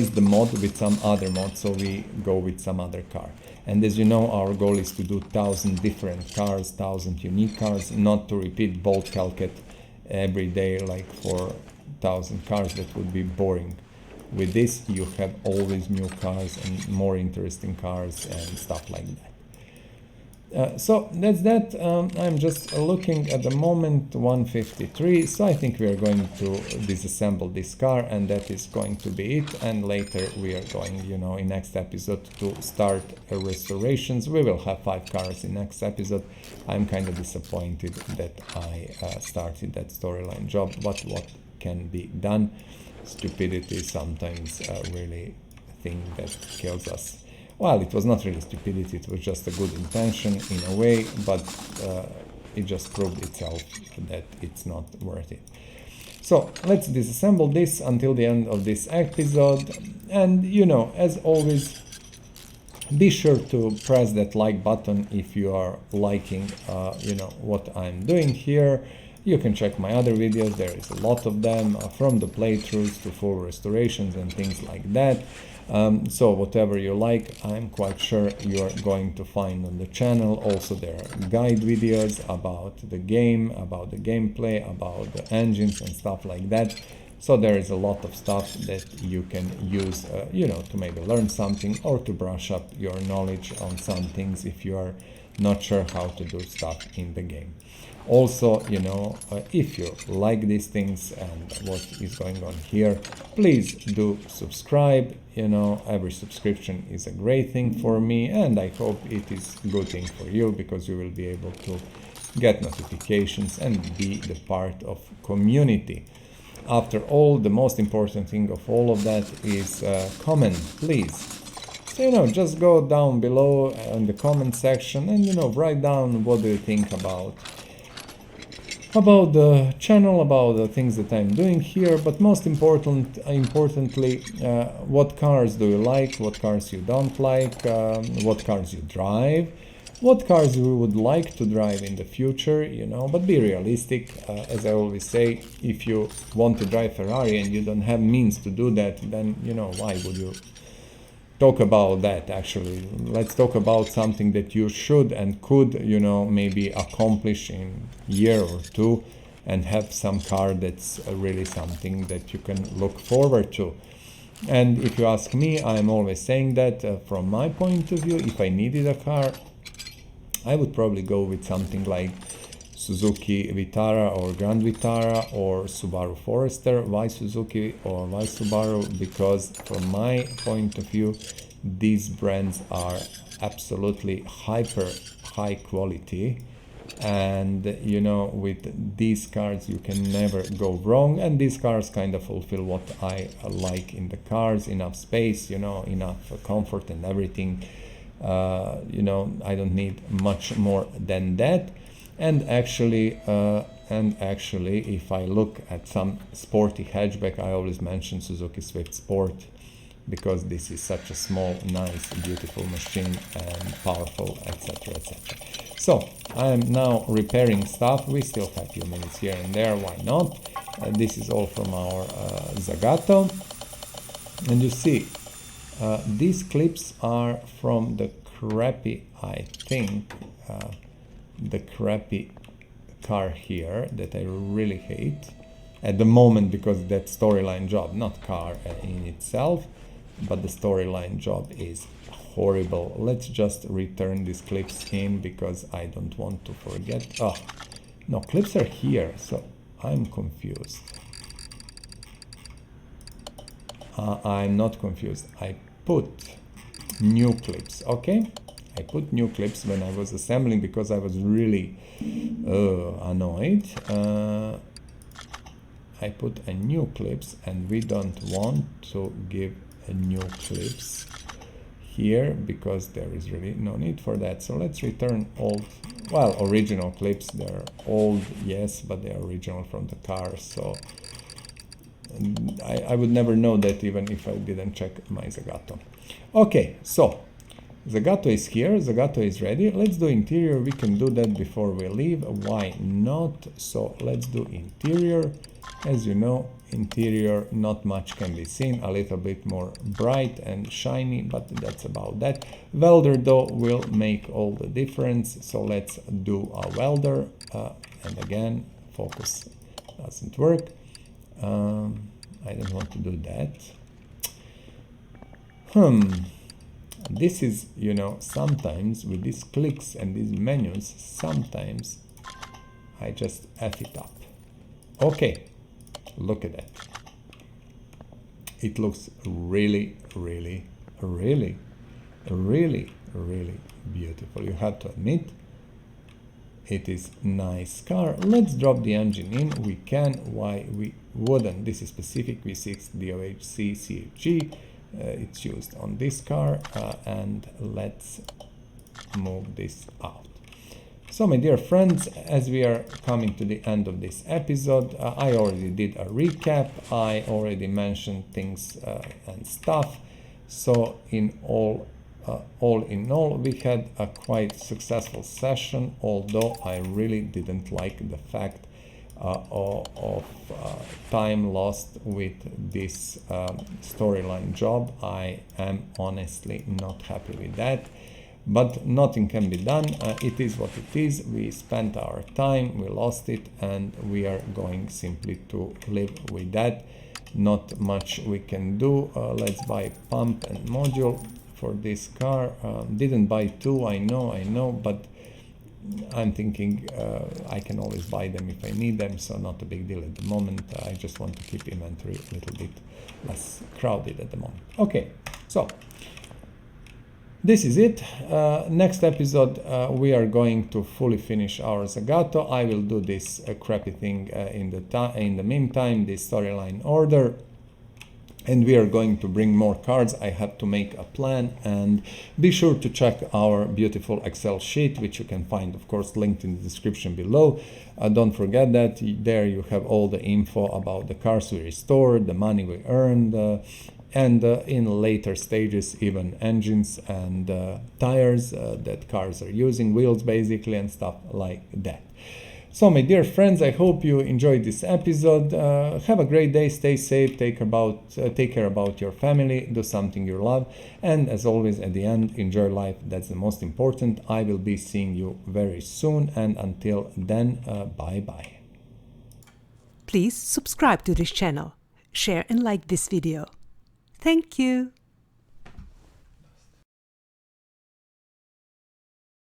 B: the mod with some other mod, so we go with some other car. And as you know, our goal is to do 1,000 different cars, 1,000 unique cars, not to repeat Bolt Hellcat every day like for 1,000 cars. That would be boring. With this, you have always new cars and more interesting cars and stuff like that. So that's that. I'm just looking at the moment 1:53, so I think we are going to disassemble this car, and that is going to be it. And later we are going, you know, in next episode to start restorations. We will have 5 cars in next episode. I'm kind of disappointed that I started that storyline job, but what can be done? Stupidity is sometimes really a thing that kills us. Well, it was not really stupidity, it was just a good intention in a way, but it just proved itself that it's not worth it. So let's disassemble this until the end of this episode. And, you know, as always, be sure to press that like button if you are liking, you know, what I'm doing here. You can check my other videos, there is a lot of them, from the playthroughs to full restorations and things like that. So whatever you like, I'm quite sure you are going to find on the channel. Also, there are guide videos about the game, about the gameplay, about the engines and stuff like that. So there is a lot of stuff that you can use, you know, to maybe learn something or to brush up your knowledge on some things if you are not sure how to do stuff in the game. Also, you know, if you like these things and what is going on here, please do subscribe. You know, every subscription is a great thing for me, and I hope it is a good thing for you, because you will be able to get notifications and be the part of community. After all, the most important thing of all of that is comment, please. So, you know, just go down below in the comment section and, you know, write down what do you think about the channel, about the things that I'm doing here, but most importantly, what cars do you like, what cars you don't like, what cars you drive, what cars you would like to drive in the future, you know, but be realistic. As I always say, if you want to drive Ferrari and you don't have means to do that, then, you know, why would you talk about that? Actually, let's talk about something that you should and could, you know, maybe accomplish in a year or two, and have some car that's really something that you can look forward to. And if you ask me, I'm always saying that from my point of view, if I needed a car, I would probably go with something like Suzuki Vitara or Grand Vitara or Subaru Forester. Why Suzuki or why Subaru? Because from my point of view, these brands are absolutely hyper high quality, and you know, with these cars you can never go wrong, and these cars kind of fulfill what I like in the cars: enough space, you know, enough comfort and everything. You know, I don't need much more than that. And actually, if I look at some sporty hatchback, I always mention Suzuki Swift Sport, because this is such a small, nice, beautiful machine and powerful, etc., etc. So I am now repairing stuff. We still have a few minutes here and there. Why not? This is all from our Zagato, and you see, these clips are from the crappy, I think, the crappy car here that I really hate at the moment, because that storyline job, not car in itself, but the storyline job is horrible. Let's just return these clips in, because I don't want to forget. Oh, no, clips are here, so I'm confused. I'm not confused. I put new clips, okay? I put new clips when I was assembling, because I was really annoyed. I put a new clips, and we don't want to give a new clips here, because there is really no need for that. So let's return old, well, original clips. They're old, yes, but they're original from the car, so I would never know that even if I didn't check my Zagato. Okay, so Zagato is here, Zagato is ready. Let's do interior. We can do that before we leave. Why not? So let's do interior. As you know, interior, not much can be seen, a little bit more bright and shiny, but that's about that. Welder though will make all the difference, so let's do a welder. And again, focus doesn't work. I don't want to do that. This is, you know, sometimes with these clicks and these menus, sometimes I just F it up. Okay, look at that. It looks really, really, really, really, really beautiful. You have to admit, it is nice car. Let's drop the engine in. We can. Why we wouldn't? This is specific V6 DOHC CHG. It's used on this car, and let's move this out. So my dear friends, as we are coming to the end of this episode, I already did a recap. I already mentioned things and stuff. So in all in all, we had a quite successful session, although I really didn't like the fact of time lost with this storyline job. I am honestly not happy with that, but nothing can be done. It is what it is. We spent our time, we lost it, and we are going simply to live with that. Not much we can do. Let's buy pump and module for this car. Didn't buy two, I know, but I'm thinking I can always buy them if I need them, so not a big deal at the moment. I just want to keep inventory a little bit less crowded at the moment. Okay, so this is it. Next episode, we are going to fully finish our Zagato. I will do this crappy thing in the meantime, the storyline order. And we are going to bring more cars. I have to make a plan, and be sure to check our beautiful Excel sheet, which you can find, of course, linked in the description below. Don't forget that there you have all the info about the cars we restored, the money we earned, and in later stages, even engines and tires that cars are using, wheels basically, and stuff like that. So, my dear friends, I hope you enjoyed this episode. Have a great day, stay safe, take care about your family, do something you love, and as always, at the end, enjoy life. That's the most important. I will be seeing you very soon, and until then, bye-bye.
A: Please subscribe to this channel, share and like this video. Thank you.